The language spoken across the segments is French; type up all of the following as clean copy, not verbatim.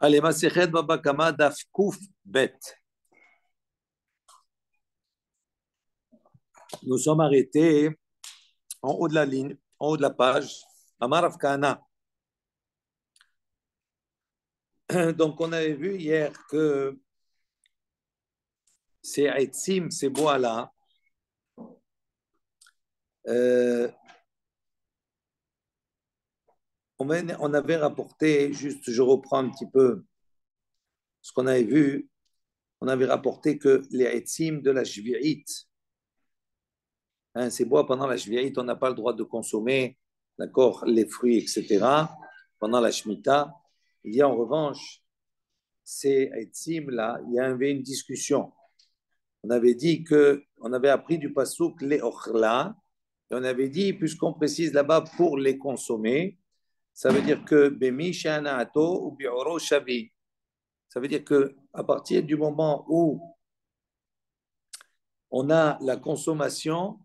Allez, Masechet Baba Kama Daf Kuf Bet. Nous sommes arrêtés en haut de la ligne, en haut de la page, Amar Afkana. Donc, on avait vu hier que ces etzim, ces bois-là, on avait rapporté, juste je reprends un petit peu ce qu'on avait vu, on avait rapporté que les etzim de la Shvi'it, ces bois pendant la Shvi'it, on n'a pas le droit de consommer, d'accord, les fruits, etc., pendant la Shemitah. Il y a en revanche, ces etzim-là, il y avait une discussion. On avait dit que, on avait appris du pasouk les ochla, et on avait dit, puisqu'on précise là-bas pour les consommer, ça veut dire que bemi shanaato ou bi'oro shavi. Ça veut dire que à partir du moment où on a la consommation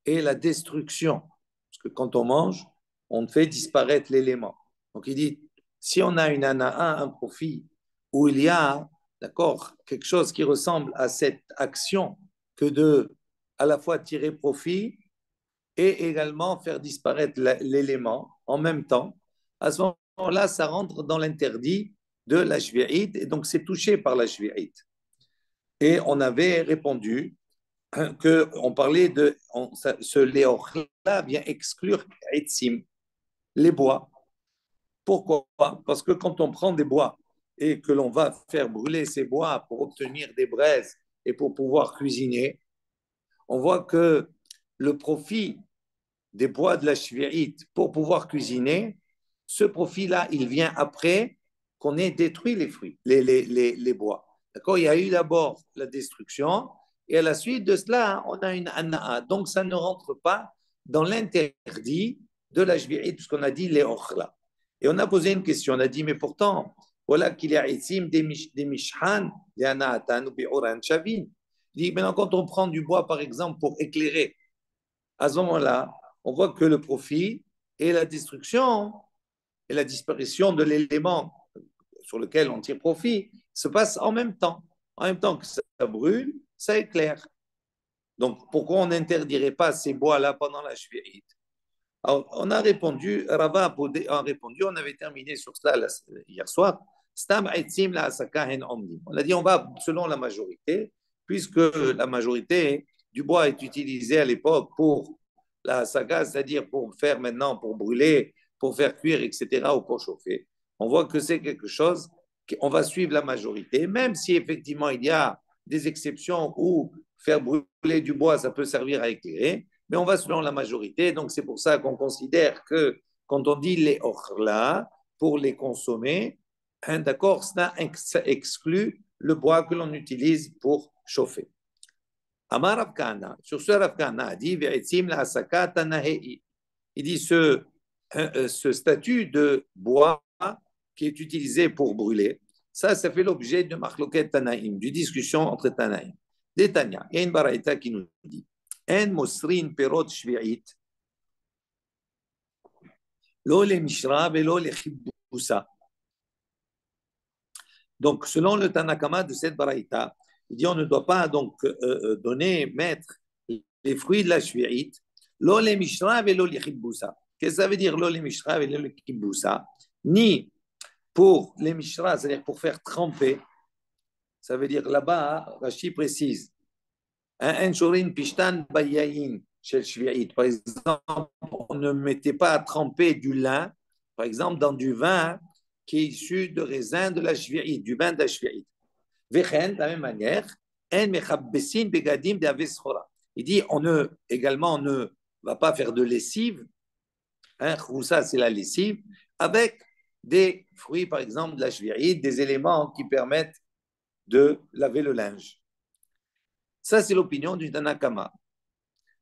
et la destruction, parce que quand on mange, on fait disparaître l'élément. Donc il dit, si on a une ana'a, un profit, où il y a, d'accord, quelque chose qui ressemble à cette action que de à la fois tirer profit et également faire disparaître l'élément en même temps, à ce moment-là, ça rentre dans l'interdit de la shvi'it, et donc c'est touché par la shvi'it. Et on avait répondu qu'on parlait de ce léor-là vient exclure etzim, les bois. Pourquoi? Parce que quand on prend des bois et que l'on va faire brûler ces bois pour obtenir des braises et pour pouvoir cuisiner, on voit que le profit des bois de la shvi'it pour pouvoir cuisiner, ce profit-là, il vient après qu'on ait détruit les fruits, les bois. D'accord? Il y a eu d'abord la destruction et à la suite de cela, on a une ana'a. Donc, ça ne rentre pas dans l'interdit de la shvi'it, puisqu'on a dit les ochla. Et on a posé une question, on a dit, mais pourtant, voilà qu'il y a ici des mishhan, des ana'atan ou bi'uran shavin. Il dit, maintenant, quand on prend du bois, par exemple, pour éclairer, à ce moment-là, on voit que le profit et la destruction et la disparition de l'élément sur lequel on tire profit se passent en même temps. En même temps que ça brûle, ça éclaire. Donc, pourquoi on n'interdirait pas ces bois-là pendant la shvi'it? Alors, on a répondu, Rava a répondu, on avait terminé sur cela hier soir. On a dit, on va selon la majorité, puisque la majorité du bois est utilisé à l'époque pour la saga, c'est-à-dire pour faire maintenant, pour brûler, pour faire cuire, etc., ou pour chauffer. On voit que c'est quelque chose qu'on va suivre la majorité, même si effectivement il y a des exceptions où faire brûler du bois, ça peut servir à éclairer, mais on va selon la majorité. Donc c'est pour ça qu'on considère que quand on dit les orla, pour les consommer, hein, d'accord, ça exclut le bois que l'on utilise pour chauffer. Amar Rav Kahana, sur ce Rav Kahana a dit, il dit ce statut de bois qui est utilisé pour brûler, ça fait l'objet de Machloket Tanaïm, d'une discussion entre Tanaïm. Des Tanya, il y a une baraïta qui nous dit, En mosrin perot shvi'it, lo le mishra velo le chibusa. Donc, selon le Tanakama de cette baraïta, il dit on ne doit pas donc mettre les fruits de la shvi'it, lo le mishra velo le chibusa. Qu'est-ce que ça veut dire lo le mishra velo le chibusa? Ni pour les mishra, c'est-à-dire pour faire tremper, ça veut dire là-bas, Rashi précise, un shorin pishtan bayayin chez shvi'it. Par exemple, on ne mettait pas à tremper du lin, par exemple, dans du vin qui est issu de raisin de la shvi'it, du vin de la shvi'it. Vechen, de la même manière, en mechabbesin begadim de aveschora. Il dit, également, on ne va pas faire de lessive, hein, ça c'est la lessive, avec des fruits, par exemple, de la shvi'it, des éléments qui permettent de laver le linge. Ça, c'est l'opinion du Tanakama.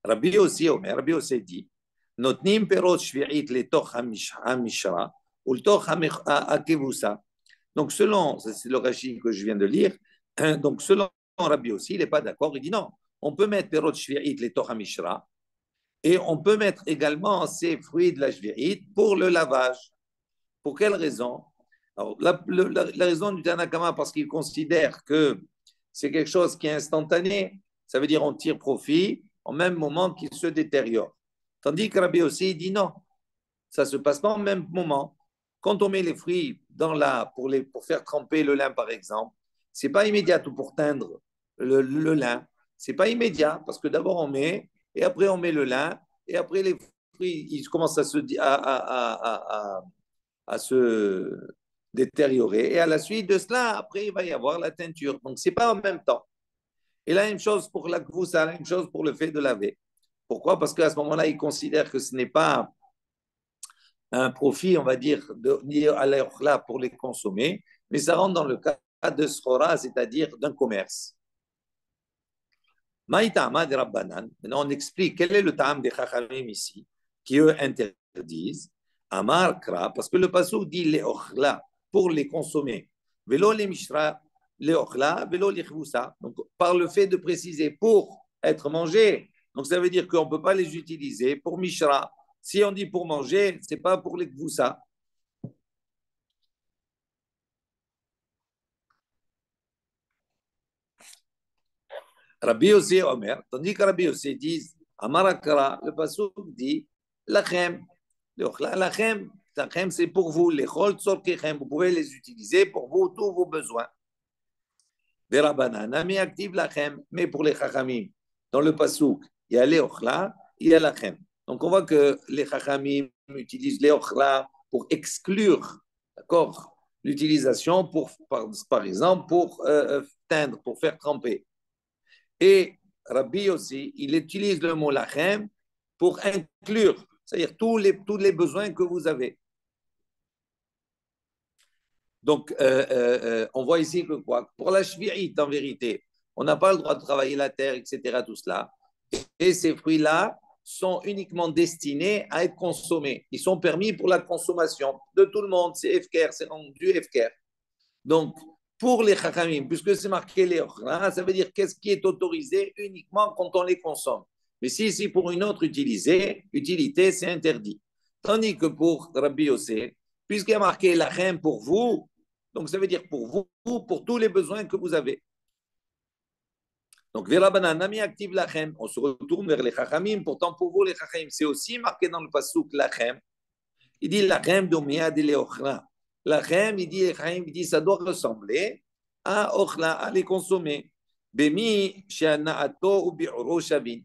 Rabbi aussi, Rabbi aussi dit, notnim perot shvi'it letoch hamishra ou letoch hakevusa. Donc, selon, c'est le Rashi que je viens de lire, donc selon Rabbi aussi, il n'est pas d'accord, il dit non, on peut mettre perot shvi'it letoch hamishra et on peut mettre également ces fruits de la shvi'it pour le lavage. Pour quelle raison? Alors, la raison du Tanakama, parce qu'il considère que c'est quelque chose qui est instantané, ça veut dire on tire profit au même moment qu'il se détériore. Tandis que Rabbi aussi dit non, ça ne se passe pas au même moment. Quand on met les fruits pour faire tremper le lin, par exemple, ce n'est pas immédiat tout pour teindre le lin. Ce n'est pas immédiat parce que d'abord on met, et après on met le lin, et après les fruits ils commencent à se détériorer. Et à la suite de cela, après, il va y avoir la teinture. Donc, ce n'est pas en même temps. Et la même chose pour la gvoussa, la même chose pour le fait de laver. Pourquoi? Parce qu'à ce moment-là, il considère que ce n'est pas un profit, on va dire, lié à l'air pour les consommer, mais ça rentre dans le cas de srora, c'est-à-dire d'un commerce. Maïtama de Rabbanan. Maintenant, on explique quel est le ta'am des chachamim ici, qui eux interdisent. Amar kra, parce que le pasuk dit les ochla, pour les consommer. Velo les mishra, les ochla, velo les chvoussa. Donc, par le fait de préciser pour être mangé, donc ça veut dire qu'on ne peut pas les utiliser pour mishra. Si on dit pour manger, ce n'est pas pour les chvoussa. Rabbi aussi Omer, tandis que Rabbi aussi dit, Amarakara, le pasuk dit, lachem, lachem, lachem c'est pour vous, les chol tzorkechem, vous pouvez les utiliser pour vous, tous vos besoins. Des rabanan, mais active lachem, mais pour les chachamim, dans le pasuk, il y a les ochla, il y a lachem. Donc on voit que les chachamim utilisent les ochla pour exclure, d'accord, l'utilisation pour, par exemple, pour teindre, pour faire tremper. Et Rabbi aussi, il utilise le mot lachem pour inclure, c'est-à-dire tous les besoins que vous avez. Donc, on voit ici que quoi? Pour la shvi'it, en vérité, on n'a pas le droit de travailler la terre, etc., tout cela. Et ces fruits-là sont uniquement destinés à être consommés. Ils sont permis pour la consommation de tout le monde. C'est efker, c'est du efker. Donc, pour les chachamim, puisque c'est marqué les ochra, ça veut dire qu'est-ce qui est autorisé uniquement quand on les consomme. Mais si c'est pour une autre utilité, c'est interdit. Tandis que pour Rabbi Yossé, puisqu'il y a marqué lachem pour vous, donc ça veut dire pour vous, pour tous les besoins que vous avez. Donc, Verabananami active lachem. On se retourne vers les chachamim. Pourtant, pour vous, les chachamim, c'est aussi marqué dans le pasuk lachem. Il dit lachem domia de leochra. Lachem, il dit, ça doit ressembler à ochla, à les consommer. Bemi shanaato ou bi'uro shavin.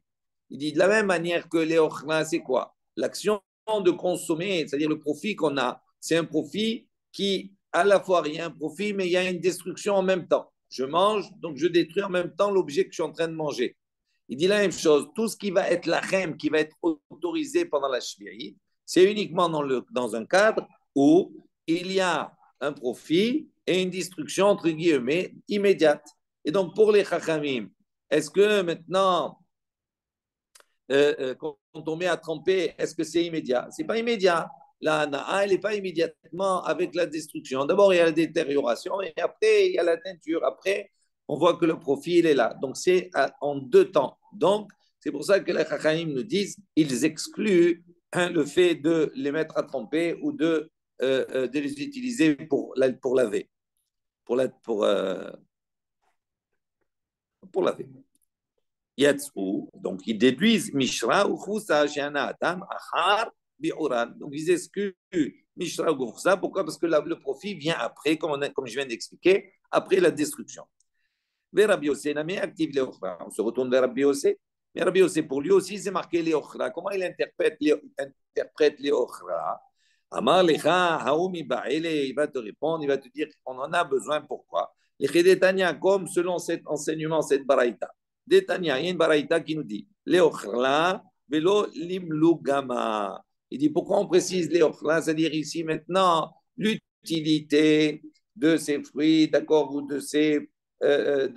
Il dit de la même manière que les ochla, c'est quoi? L'action de consommer, c'est-à-dire le profit qu'on a, c'est un profit qui, à la fois, il y a un profit, mais il y a une destruction en même temps. Je mange, donc je détruis en même temps l'objet que je suis en train de manger. Il dit la même chose. Tout ce qui va être lachem, qui va être autorisé pendant la shvi'it, c'est uniquement dans un cadre où il y a un profit et une destruction, entre guillemets, immédiate. Et donc, pour les chachamim, est-ce que maintenant, quand on met à tremper, est-ce que c'est immédiat? Ce n'est pas immédiat. La hana'a, elle n'est pas immédiatement avec la destruction. D'abord, il y a la détérioration et après, il y a la teinture. Après, on voit que le profit, il est là. Donc, c'est en deux temps. Donc, c'est pour ça que les chachamim nous disent, ils excluent le fait de les mettre à tremper ou de les utiliser pour laver, pour laver. Yatsou, donc ils déduisent Mishra ou Khousa, Shana Adam, Achar, Bi'uran. Donc ils excluent Mishra ou Khousa. Pourquoi? Parce que le profit vient après, comme je viens d'expliquer, après la destruction. Vers Rabbi Yossé, active les Ochra. On se retourne vers Rabbi Yossé. Mais Rabbi Yossé, pour lui aussi, c'est marqué les Ochra. Comment il interprète les Ochra? Amar Lecha, Haoumi Ba'ele, il va te répondre, il va te dire on en a besoin, pourquoi? Les Chédétania, comme selon cet enseignement, cette baraïta. Détania, il y a une baraïta qui nous dit Léochla, velo limlugama. Il dit pourquoi on précise Léochla, c'est-à-dire ici maintenant l'utilité de ces fruits, d'accord, ou de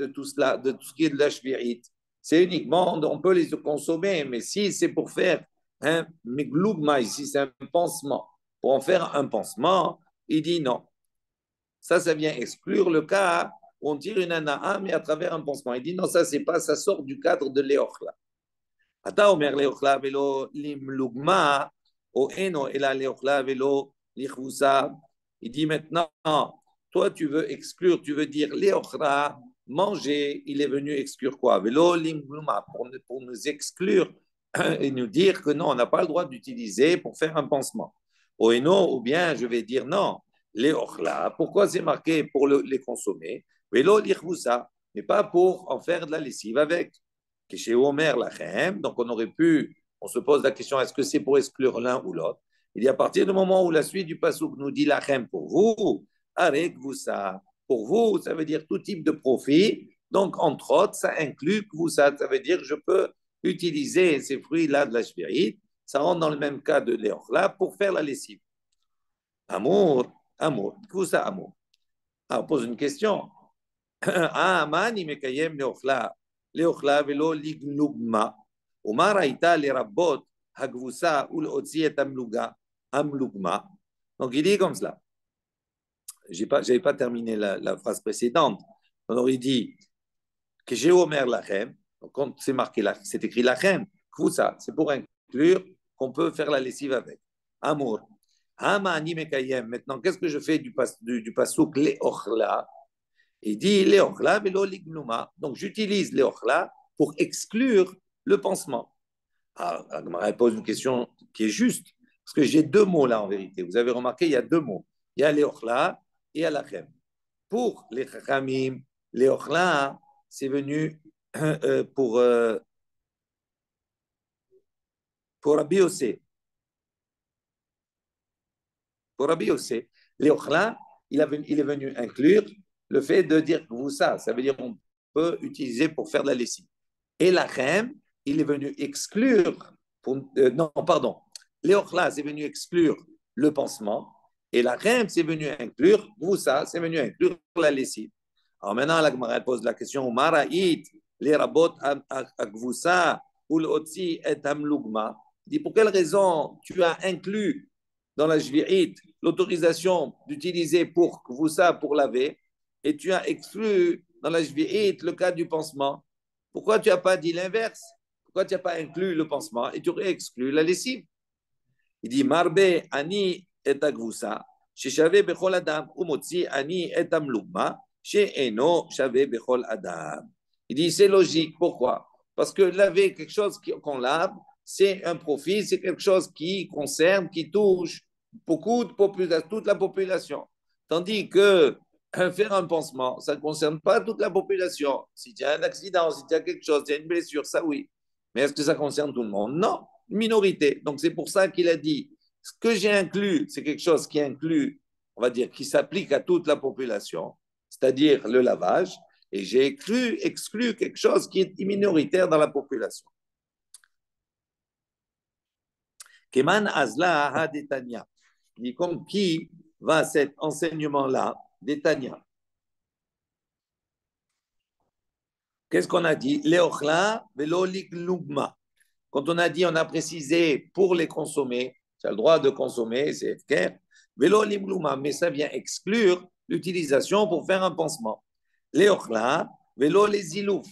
tout cela, de tout ce qui est de la shvirite. C'est uniquement, on peut les consommer, mais si c'est pour faire un miglougma, ici c'est un pansement, pour en faire un pansement, il dit non. Ça vient exclure le cas où on tire une ana'a, mais à travers un pansement. Il dit non, ça c'est pas, ça sort du cadre de l'éochla. Ata omer l'éochla velo limlugma, o eno ela l'éochla velo lichvusa. Il dit maintenant, toi, tu veux exclure, tu veux dire Léochra, manger, il est venu exclure quoi? Pour nous exclure et nous dire que non, on n'a pas le droit d'utiliser pour faire un pansement. Ou bien je vais dire non, Léochla, pourquoi c'est marqué pour les consommer? Vélo l'irvousa, mais pas pour en faire de la lessive avec. Chez Omer Lachem, donc on se pose la question, est-ce que c'est pour exclure l'un ou l'autre? Il dit à partir du moment où la suite du pasouk nous dit Lachem pour vous, avec vous ça. Pour vous, ça veut dire tout type de profit. Donc, entre autres, ça inclut que vous ça. Ça veut dire que je peux utiliser ces fruits-là de la shvirite. Ça rentre dans le même cas de l'éorla pour faire la lessive. Amour, amour, vous ça, amour. Alors, on pose une question. Ah, mani mekayem leochla, leochla velo liglugma. Umar raïta le rabot hagvusa ou l'otzi et amlugma. Donc, il dit comme cela. J'avais pas terminé la phrase précédente. Alors, il dit que j'ai omer lachem. Donc, quand c'est marqué là, c'est écrit lachem. Kvusa, c'est pour inclure qu'on peut faire la lessive avec. Amour. Hamani mekayem. Maintenant, qu'est-ce que je fais du pasouk leochla? Il dit Léochla velo lignuma. Donc j'utilise Léochla pour exclure le pansement. Alors, Agmara pose une question qui est juste, parce que j'ai deux mots là en vérité. Vous avez remarqué, il y a deux mots. Il y a Léochla et Alachem. Pour les Chachamim, Léochla, c'est venu pour Rabbi Yossé. Pour Rabbi Yossé, Léochla, il est venu inclure le fait de dire que vous ça veut dire qu'on peut utiliser pour faire de la lessive. Et Lachem, il est venu exclure, non, pardon, Léochla, c'est venu exclure le pansement, et Lachem, c'est venu inclure, vous ça, c'est venu inclure la lessive. Alors maintenant, la Gemara pose la question, Maraït, les rabot akvusa, ou l'otzi et amlugma. Il dit, pour quelle raison tu as inclus dans la Jvi'it l'autorisation d'utiliser pour kvusa, pour laver, et tu as exclu dans la Jvi'it le cas du pansement? Pourquoi tu n'as pas dit l'inverse? Pourquoi tu n'as pas inclus le pansement et tu aurais exclu la lessive? Il dit Marbe ani et agvusa, chez Shave Bechol Adam, ou Motzi ani et amlugma, chez Eno Shave Bechol Adam. Il dit c'est logique. Pourquoi? Parce que laver quelque chose qu'on lave, c'est un profit, c'est quelque chose qui concerne, qui touche beaucoup de population, toute la population. Tandis que faire un pansement, ça ne concerne pas toute la population. Si tu as un accident, si tu as quelque chose, si tu as une blessure, ça oui. Mais est-ce que ça concerne tout le monde? Non, une minorité. Donc c'est pour ça qu'il a dit, ce que j'ai inclus, c'est quelque chose qui inclut, on va dire, qui s'applique à toute la population, c'est-à-dire le lavage, et j'ai exclu quelque chose qui est minoritaire dans la population. Keman Azla Hadetania. Il dit comme qui va à cet enseignement-là d'Etania. Qu'est-ce qu'on a dit? Leochla velolik lugma. Quand on a dit, on a précisé pour les consommer, tu as le droit de consommer, c'est clair. Velolik lugma, mais ça vient exclure l'utilisation pour faire un pansement. Leochla velo les ilouf.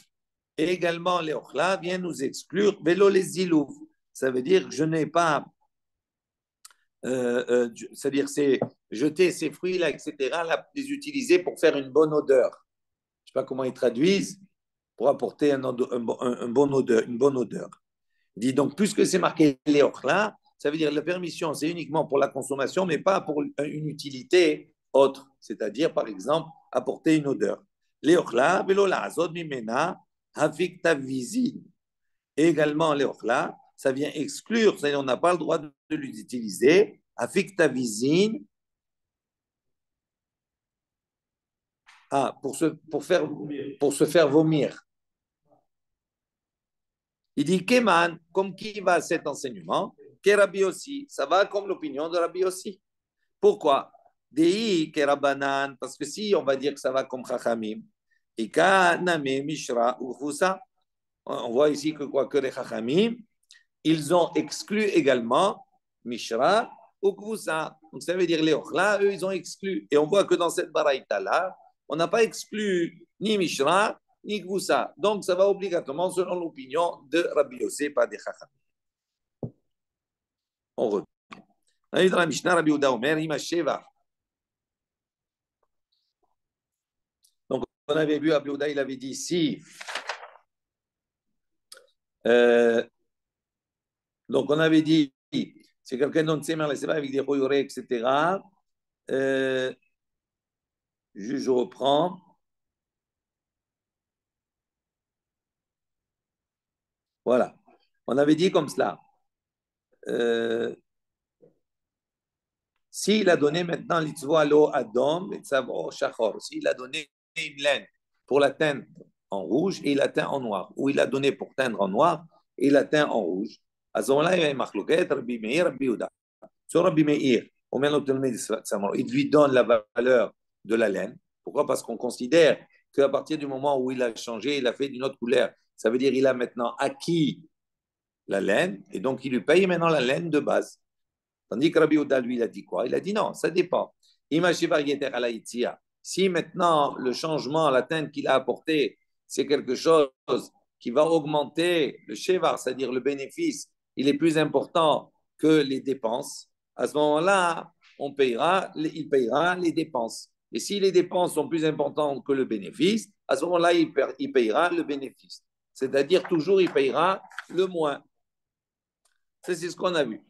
Et également, Leochla vient nous exclure velo les ilouf. Ça veut dire que je n'ai pas, c'est-à-dire c'est jeter ces fruits-là, etc., là, les utiliser pour faire une bonne odeur. Je ne sais pas comment ils traduisent, pour apporter une bonne odeur. Il dit donc, puisque c'est marqué Léochla, ça veut dire que la permission, c'est uniquement pour la consommation, mais pas pour une utilité autre, c'est-à-dire, par exemple, apporter une odeur. Léochla, velola, azod mimena, havik tavizin. Et également, Léochla, ça vient exclure, c'est-à-dire on n'a pas le droit de l'utiliser, havik tavizin, pour se faire vomir. Il dit Keman, comme qui va à cet enseignement, que Rabbi aussi, ça va comme l'opinion de Rabbi aussi. Pourquoi? Dei que Rabbanan, parce que si on va dire que ça va comme Chachamim, et Kaname Mishra ou Choussa, on voit ici que quoi que les Chachamim, ils ont exclu également Mishra ou Kvusa. Donc ça veut dire les Ochla, eux, ils ont exclu. Et on voit que dans cette baraïta-là, on n'a pas exclu ni Mishra, ni Kvusa. Donc ça va obligatoirement selon l'opinion de Rabbi Yossé, pas des Chachamim. On revient. Dans la Mishnah, Rabbi Yehuda Omer, Ima Sheva. on avait vu, Rabbi Yehuda, il avait dit si. Euh, donc, on avait dit, si quelqu'un donne ses mains, les avec des royautés, etc. Euh, je reprends. Voilà. On avait dit comme cela. Euh, S'il a donné maintenant l'itzvo alo adom, itzavo shachor, s'il a donné une laine pour la teindre en rouge et il la teint en noir, ou il a donné pour teindre en noir et il la teint en rouge, à ce moment-là, il y a une marloquette, Rabbi Meir, Rabbi Yehuda. Sur Rabbi Meir, il lui donne la valeur de la laine. Pourquoi? Parce qu'on considère qu'à partir du moment où il a changé, il a fait d'une autre couleur, ça veut dire qu'il a maintenant acquis la laine et donc il lui paye maintenant la laine de base. Tandis que Rabbi Yehuda, lui, il a dit quoi? Il a dit non, ça dépend. Si maintenant le changement, la teinte qu'il a apporté, c'est quelque chose qui va augmenter le shevar, c'est-à-dire le bénéfice, il est plus important que les dépenses, à ce moment-là, il payera les dépenses. Et si les dépenses sont plus importantes que le bénéfice, à ce moment-là, il payera le bénéfice. C'est-à-dire toujours, il payera le moins. Ça, c'est ce qu'on a vu.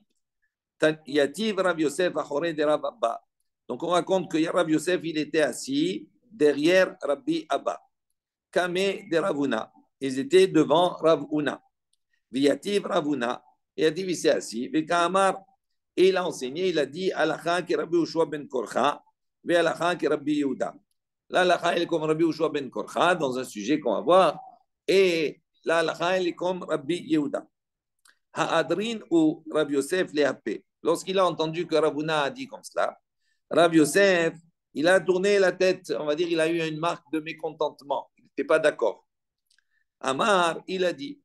Yativ Rav Yosef achoré de Rav Abba. Donc on raconte que Rav Yosef, il était assis derrière Rabbi Abba. Kame de Ravuna. Ils étaient devant Ravuna. Yativ Ravuna. Et Yativ, il s'est assis. Vekamar. Et il a enseigné, il a dit Alacha ki Rabbi Ushua ben Korcha. Ve Alacha ki Rabbi Yehuda. Là, Alacha, il est comme Rabbi Ushua ben Korcha dans un sujet qu'on va voir. Et là, Alacha, il est comme Rabbi Yehuda. Ha'adrin ou Rabbi Yosef les happé. Lorsqu'il a entendu que Ravuna a dit comme cela, Rabbi Yosef, il a tourné la tête, on va dire, il a eu une marque de mécontentement. Il n'était pas d'accord. Amar, il a dit,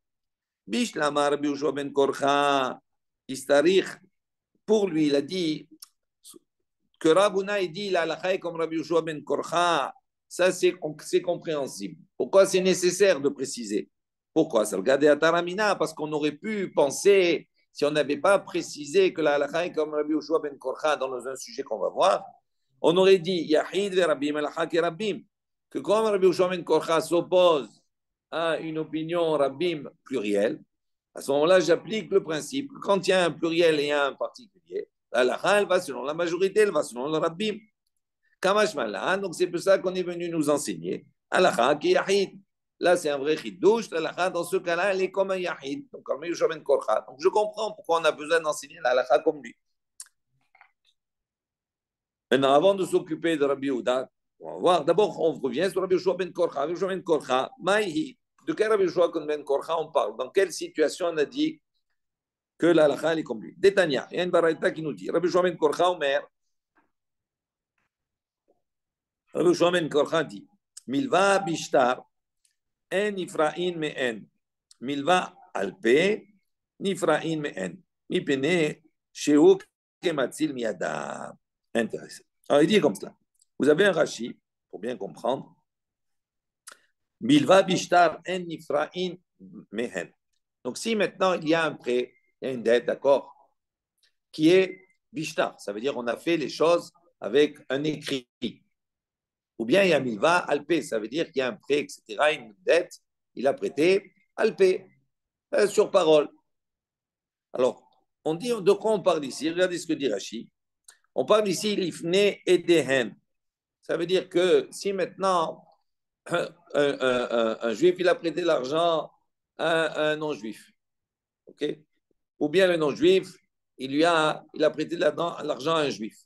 Bishlamar Rabbi Yoshua ben Korcha, Istarich, pour lui, il a dit que Ravuna, il dit, la halakha comme Rabbi Yoshua ben Korcha, ça c'est compréhensible. Pourquoi c'est nécessaire de préciser? Pourquoi? Ça regardait à Taramina, parce qu'on aurait pu penser, si on n'avait pas précisé que la halakha est comme Rabbi Yoshua ben Korcha dans un sujet qu'on va voir, on aurait dit Yahid ve Rabbim, halakha ke Rabbim, que comme Rabbi Yoshua ben Korcha s'oppose à une opinion Rabbim plurielle, à ce moment-là, j'applique le principe que quand il y a un pluriel et un particulier, la halakha, elle va selon la majorité, elle va selon le Rabbim. Kamash Malan, donc c'est pour ça qu'on est venu nous enseigner. Halakha ki Yahid. Là, c'est un vrai chidouche. L'halakha, dans ce cas-là, elle est comme un yahid. Donc, comme Yoshua ben Korcha. Donc, je comprends pourquoi on a besoin d'enseigner l'halakha comme lui. Maintenant, avant de s'occuper de Rabbi Yehuda, on va voir. D'abord, on revient sur Rabbi Yoshua ben Korcha. Rabbi Yoshua ben Korcha, Maïhi. De quel Rabbi Yoshua ben Korcha on parle? Dans quelle situation on a dit que l'halakha, elle est comme lui? Détania. Il y a une baraita qui nous dit Rabbi Yoshua ben Korcha, Omer. Rabbi Yoshua ben Korcha dit Milva bishtar. En Ifraïn me'en. Milva alpe, nifraïn me'en. Mipene, sheu kematzil miada. Intéressant. Alors, il dit comme cela. Vous avez un Rashi, pour bien comprendre. Milva bishtar en nifraïn me'en. Donc, si maintenant il y a un prêt, il y a une dette, d'accord, qui est bishtar, ça veut dire on a fait les choses avec un écrit. Ou bien il y a milva alpe, ça veut dire qu'il y a un prêt, etc., une dette, il a prêté alpe, sur parole. Alors, on dit de quoi on parle ici? Regardez ce que dit Rashi. On parle ici l'ifne et dehen. Ça veut dire que si maintenant un juif il a prêté l'argent à un non-juif, ok? Ou bien le non-juif il a prêté l'argent à un juif.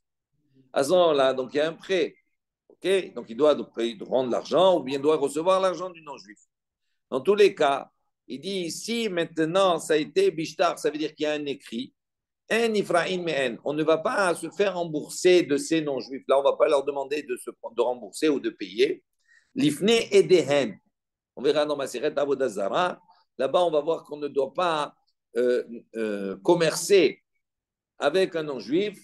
À ce moment-là, donc il y a un prêt, ok? Donc il doit rendre l'argent ou bien il doit recevoir l'argent du non-juif. Dans tous les cas, il dit si maintenant ça a été bishtar, ça veut dire qu'il y a un écrit. En Ifraïn me'en. On ne va pas se faire rembourser de ces non-juifs. Là, on ne va pas leur demander de rembourser ou de payer. L'ifne et dehen. On verra dans ma sérette Avodazara. Là-bas, on va voir qu'on ne doit pas commercer avec un non-juif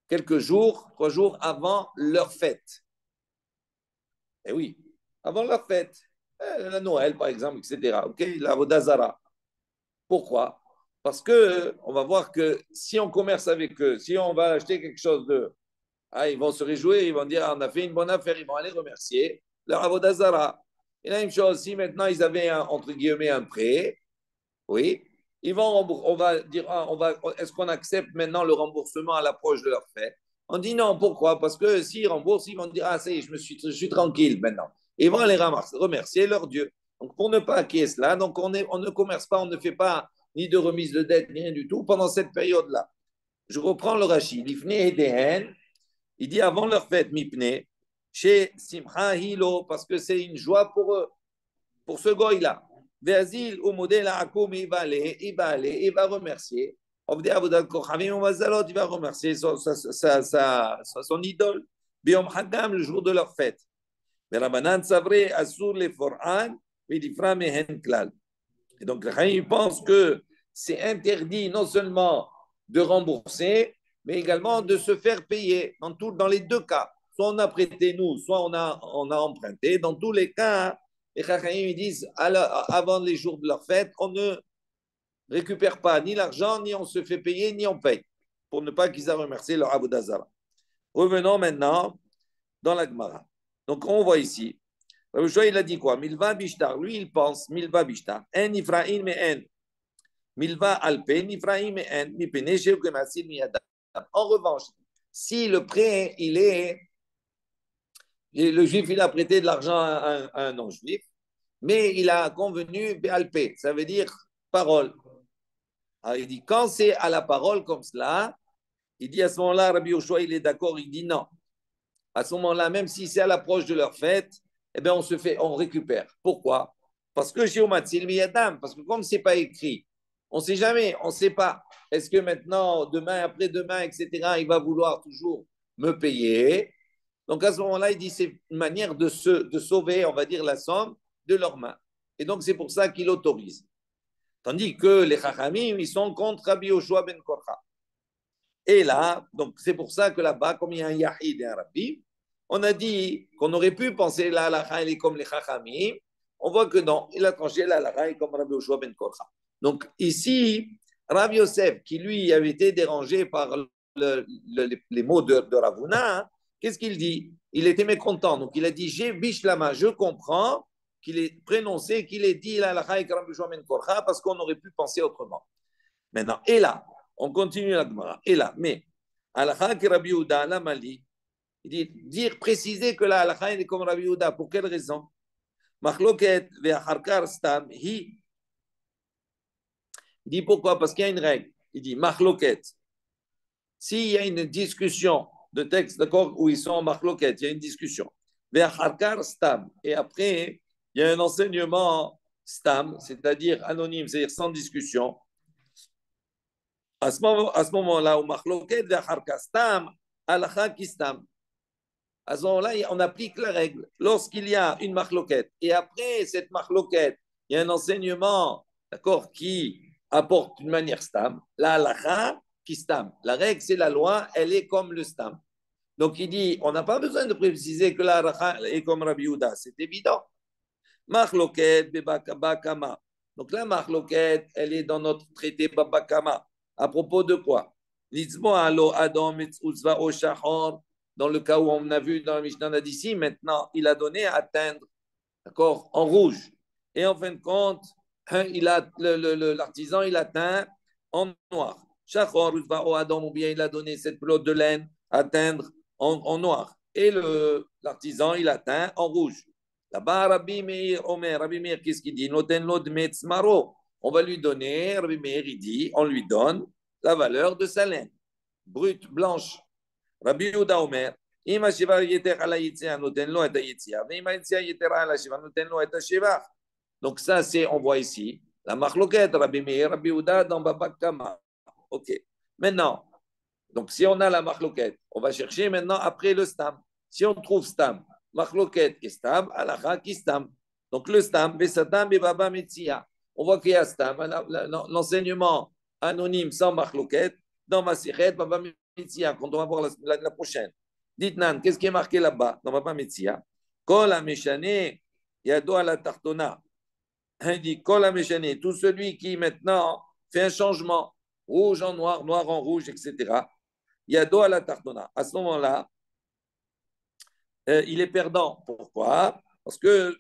quelques jours, 3 jours avant leur fête. Eh oui, avant leur fête. La Noël, par exemple, etc. Ok, la Vodazara. Pourquoi? Parce que on va voir que si on commerce avec eux, si on va acheter quelque chose d'eux, ils vont se réjouir, ils vont dire on a fait une bonne affaire, ils vont aller remercier leur avodazara. Et la même chose, si maintenant ils avaient, entre guillemets, un prêt, oui, on va dire, est-ce qu'on accepte maintenant le remboursement à l'approche de leur fête? On dit non, pourquoi? Parce que s'ils remboursent, ils vont dire, ah, ça y est, je suis tranquille maintenant. Et ils vont aller remercier leur Dieu. Donc, pour ne pas qu'il y ait cela, donc on ne commerce pas, on ne fait pas ni de remise de dette, ni rien du tout pendant cette période-là. Je reprends le Rachid. L'ifne et Dehen, il dit avant leur fête, Mipne, chez Simcha Hilo, parce que c'est une joie pour eux, pour ce goy-là. Veazil ou modèle Akoum, il va remercier. Il va remercier son idole. Biom Hagam, le jour de leur fête. Mais Rabbanan Savré, Asur les For'an, Midifra Mehen Klal. Et donc, il pense que c'est interdit non seulement de rembourser, mais également de se faire payer dans les deux cas. Soit on a prêté nous, soit on a emprunté. Dans tous les cas, les Chachamim disent avant les jours de leur fête, on ne récupère pas ni l'argent, ni on se fait payer, ni on paye, pour ne pas qu'ils aient remercié leur Avodazara. Revenons maintenant dans la Gemara. Donc on voit ici, Rabbi Shua, il a dit quoi? Milva Bishtar. Lui, il pense Milva Bishtar. En Ifraïm et en. Milva Alpen, Ifraïm et en. Mipene Sheukematsil Miyadam. En revanche, si le prêt, le juif, il a prêté de l'argent à un non-juif, mais il a convenu Béalpé, ça veut dire parole. Alors il dit, quand c'est à la parole comme cela, il dit à ce moment-là, Rabbi Yoshua, il est d'accord, il dit non. À ce moment-là, même si c'est à l'approche de leur fête, eh bien, on récupère. Pourquoi? Parce que chez Omatsil Miyadam, parce que comme c'est pas écrit, on ne sait jamais, on ne sait pas. Est-ce que maintenant, demain, après-demain, etc., il va vouloir toujours me payer? Donc à ce moment-là, il dit c'est une manière de sauver, on va dire, la somme de leurs mains. Et donc c'est pour ça qu'il autorise. Tandis que les Chachamim, ils sont contre Rabbi Yoshua ben Korcha. Et là, donc c'est pour ça que là-bas, comme il y a un Yahid et un Rabbi, on a dit qu'on aurait pu penser la halakha, elle est comme les Chachamim. On voit que non, il a tranché la halakha, comme Rabbi Yoshua ben Korcha. Donc ici, Rabbi Yosef, qui lui avait été dérangé par les mots de Ravuna, qu'est-ce qu'il dit? Il était mécontent. Donc il a dit j'ai bishlama, je comprends qu'il ait prononcé, qu'il ait dit la halakha et Rabbi Yoshua ben Korcha parce qu'on aurait pu penser autrement. Maintenant, et là, on continue la Gemara. Et là, mais halakha que Rabbi Yehuda, la Mali, il dit préciser que la halakha est comme Rabbi Yehuda. Pour quelle raison? Machloket ve'acharkar stam hi. Il dit pourquoi? Parce qu'il y a une règle. Il dit machloket. S'il y a une discussion de texte, d'accord, où ils sont en machloket, il y a une discussion. Ve'acharkar stam. Et après, il y a un enseignement stam, c'est-à-dire anonyme, c'est-à-dire sans discussion. À ce moment-là, au machloket ve'acharkar stam, halakha kistam. À ce moment-là, on applique la règle. Lorsqu'il y a une marloquette, et après cette marloquette, il y a un enseignement, d'accord, qui apporte une manière stam, la halakha qui stam. La règle, c'est la loi, elle est comme le stam. Donc il dit, on n'a pas besoin de préciser que la halakha est comme Rabbi Yehuda, c'est évident. Marloquette, babakama. Donc la marloquette, elle est dans notre traité babakama. À propos de quoi? Litzmo alo adam etzuzva o shachor. Dans le cas où on a vu dans la Mishnah d'ici, maintenant, il a donné à atteindre, d'accord, en rouge. Et en fin de compte, l'artisan, il atteint en noir. Shachor, ou bien il a donné cette pelote de laine à atteindre en noir. Et l'artisan, il atteint en rouge. Là-bas, Rabbi Meir, Rabbi Meir, qu'est-ce qu'il dit? On va lui donner, Rabbi Meir, il dit, on lui donne la valeur de sa laine, brute, blanche. Rabbi Yehuda Omer, אם השבח יתר על היציאה, נותן לו את היציאה, ואם היציאה יתרה על השבח, נותן לו את השבח. Donc ça, c'est, on voit ici, la marloquette, Rabbi Meir, Rabbi Yehuda dans Baba Kama. Ok. Maintenant, donc si on a la marloquette, on va chercher maintenant après le stam. Si on trouve stam, marloquette et stam, halakha qui stam. Donc le stam, besatam bebaba metzia. On voit qu'il y a stam, l'enseignement anonyme sans marloquette, dans ma sirette, baba metzia, quand on va voir la prochaine. Dites Nan, qu'est-ce qui est marqué là-bas dans baba metzia? Kol ha-meshane yado ala tartona. Il dit Kol ha-meshane, tout celui qui maintenant fait un changement, rouge en noir, noir en rouge, etc. Yado à la tartona. À ce moment-là, il est perdant. Pourquoi? Parce que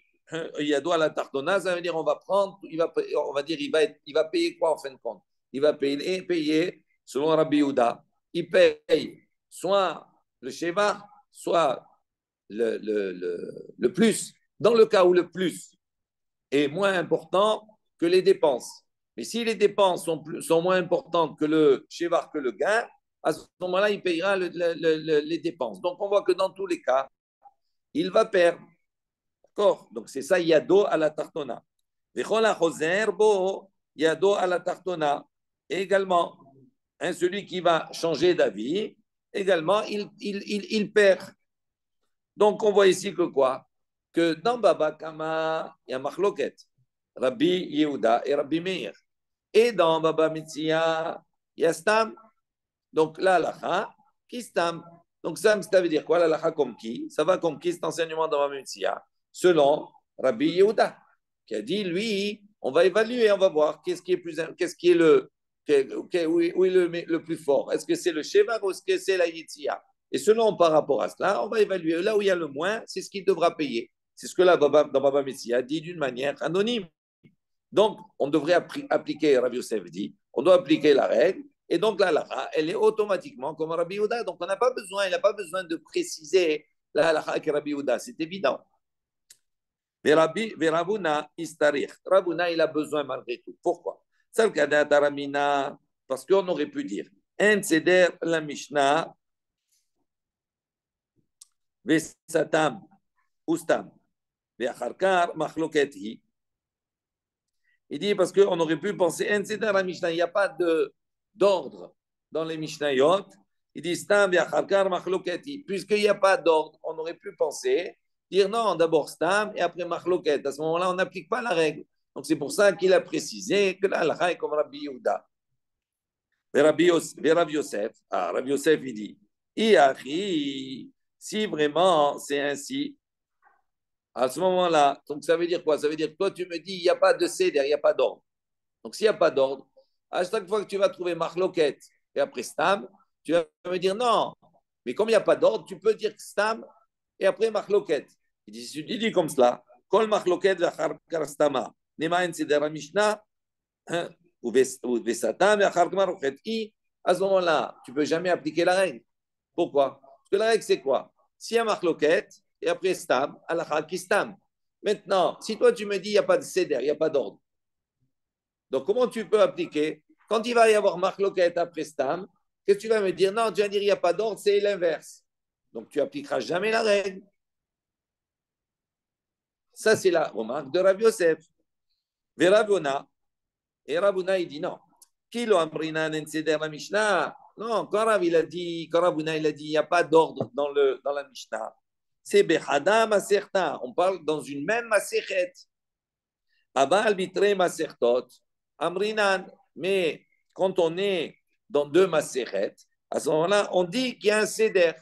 il y a droit à la tartona, ça veut dire on va prendre, on va dire il va payer quoi en fin de compte? Il va payer selon Rabbi Yehuda, il paye soit le sheva, soit le plus. Dans le cas où le plus est moins important que les dépenses. Mais si les dépenses sont moins importantes que le sheva, que le gain, à ce moment-là, il payera les dépenses. Donc on voit que dans tous les cas, il va perdre. D'accord? Donc c'est ça, yado à la tartona. Yado à la tartona. Et également, celui qui va changer d'avis, également, il perd. Donc on voit ici que quoi? Que dans Baba Kama, il y a Machloket, Rabbi Yehuda et Rabbi Meir. Et dans Baba Metzia, il y a Stam. Donc là, l'alaha, qui Stam. Donc ça veut dire quoi? L'alaha comme qui? Ça va comme qui cet enseignement dans Baba Metzia? Selon Rabbi Yehuda, qui a dit, lui, on va évaluer, on va voir qu'est-ce qui est où est le plus fort. Est-ce que c'est le Sheva ou est-ce que c'est la Yitzia? Et selon par rapport à cela, on va évaluer. Là où il y a le moins, c'est ce qu'il devra payer. C'est ce que là, dans Baba Messia dit d'une manière anonyme. Donc, on devrait appliquer, Rabbi Yosef dit, on doit appliquer la règle. Et donc, la halakha, elle est automatiquement comme Rabbi Yehuda. Donc, il n'a pas besoin de préciser la halakha avec Rabbi Yehuda. C'est évident. Mais Ravuna istarich. Ravuna, il a besoin malgré tout. Pourquoi? Parce qu'on aurait pu dire, En seder la Mishnah, Vesatam, Ustam, Veacharkar, Machloketi. Il dit parce qu'on aurait pu penser, En seder la Mishnah, il n'y a pas d'ordre dans les Mishnayot. Il dit, Stam, Veacharkar, Machloketi. Puisqu'il n'y a pas d'ordre, on aurait pu penser, dire non, d'abord Stam et après Machloket. À ce moment-là, on n'applique pas la règle. Donc c'est pour ça qu'il a précisé que la halakha est comme Rabbi Yehuda. Rabbi Yosef, Rabbi Yosef, il dit, si vraiment c'est ainsi, à ce moment-là, donc ça veut dire quoi? Ça veut dire que toi, tu me dis, il n'y a pas de céder, il n'y a pas d'ordre. Donc s'il n'y a pas d'ordre, à chaque fois que tu vas trouver Machloket et après Stam, tu vas me dire non. Mais comme il n'y a pas d'ordre, tu peux dire Stam et après Machloket. Il dit comme cela, Kol Machloket v'achar Stama, Nemaen Seder Mishnah, ou Vesatam v'achar Machloket. À ce moment-là, tu ne peux jamais appliquer la règle. Pourquoi? Parce que la règle, c'est quoi? S'il y a Machloket et après Stam, Alachal qui Stam. Maintenant, si toi tu me dis il n'y a pas de Seder, il n'y a pas d'ordre, donc comment tu peux appliquer? Quand il va y avoir Machloket après Stam, qu'est-ce que tu vas me dire? Non, tu vas dire il n'y a pas d'ordre, c'est l'inverse. Donc tu appliqueras jamais la règle. Ça, c'est la remarque de Rabbi Yosef. Veravona. Et Ravuna, il dit non. Kilo amrina nenseder la Mishnah. Non, quand Rav, il a dit, quand Ravuna, il a dit, il n'y a pas d'ordre dans la Mishnah. C'est Bechada Maserta. On parle dans une même Maserhet. Aba albitre Masertot. Amrinan. Mais quand on est dans deux Maserhet, à ce moment-là, on dit qu'il y a un Seder.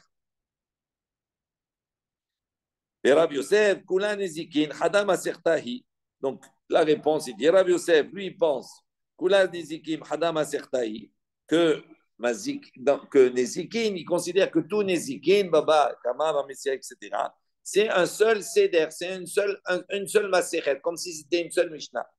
Et Rav Yosef, Kula Nezikin, Hada Masertahi. Donc, la réponse, il dit, Rav Yosef, lui, il pense, Kula Nezikim, Hada Masertahi, que Nezikin, il considère que tout Nezikin, Baba, Kama, Bamessia, etc., c'est un seul Seder, c'est une seule Maseret, comme si c'était une seule Mishnah.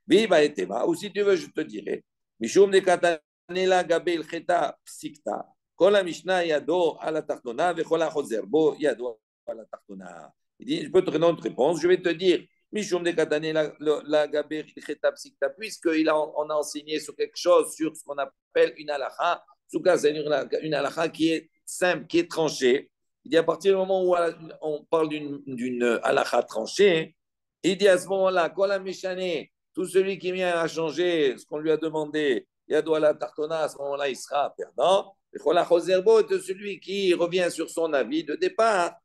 Viva et Tema, ou si tu veux, je te dirai, Mishum de Katanela Gabel Cheta Psikta, Kola Mishnah Yado à la Tartona, Vechola Chozerbo Yado à la Tartona. Il dit, je peux te donner une réponse, je vais te dire, Mishum de Katanela Gabel Cheta Psikta, puisqu'on a enseigné sur quelque chose, sur ce qu'on appelle une halakha, c'est une halakha qui est simple, qui est tranchée. Il dit, à partir du moment où on parle d'une halakha tranchée, il dit à ce moment-là, Kola Mishane, tout celui qui vient à changer ce qu'on lui a demandé, Yado à la Tartona, à ce moment-là, il sera perdant. Et celui qui revient sur son avis de départ,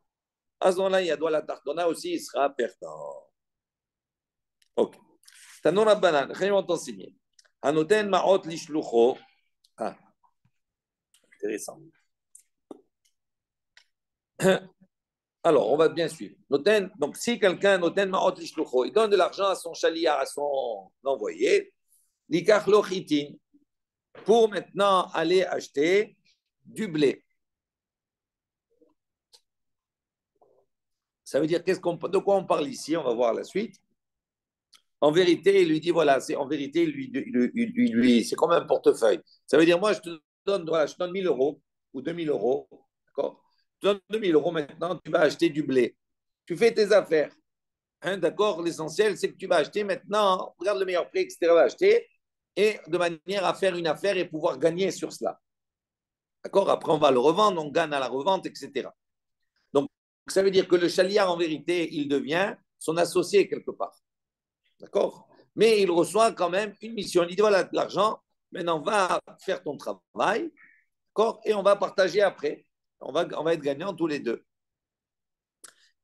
à ce moment-là, Yado à la Tartona aussi, il sera perdant. Ok. Tanou Rabbanan, on t'enseigner. Hanoten ma'ot lishlucho. Ah, intéressant. Alors, on va bien suivre. Noten, donc, si quelqu'un noten ma'ot lishlucho, il donne de l'argent à son chalia, à son envoyé, likach lochitin, pour maintenant aller acheter du blé. Ça veut dire de quoi on parle ici? On va voir la suite. En vérité, il lui dit voilà, en vérité, c'est comme un portefeuille. Ça veut dire moi, je te donne 1000 euros ou 2000 euros. D'accord? Je te donne 2000 euros maintenant, tu vas acheter du blé. Tu fais tes affaires. Hein, d'accord? L'essentiel, c'est que tu vas acheter maintenant, regarde le meilleur prix, etc. Va acheter, et de manière à faire une affaire et pouvoir gagner sur cela. D'accord? Après, on va le revendre, on gagne à la revente, etc. Donc, ça veut dire que le chaliard, en vérité, il devient son associé quelque part. D'accord? Mais il reçoit quand même une mission. Il dit voilà, l'argent, maintenant, va faire ton travail, d'accord? Et on va partager après. On va être gagnants tous les deux.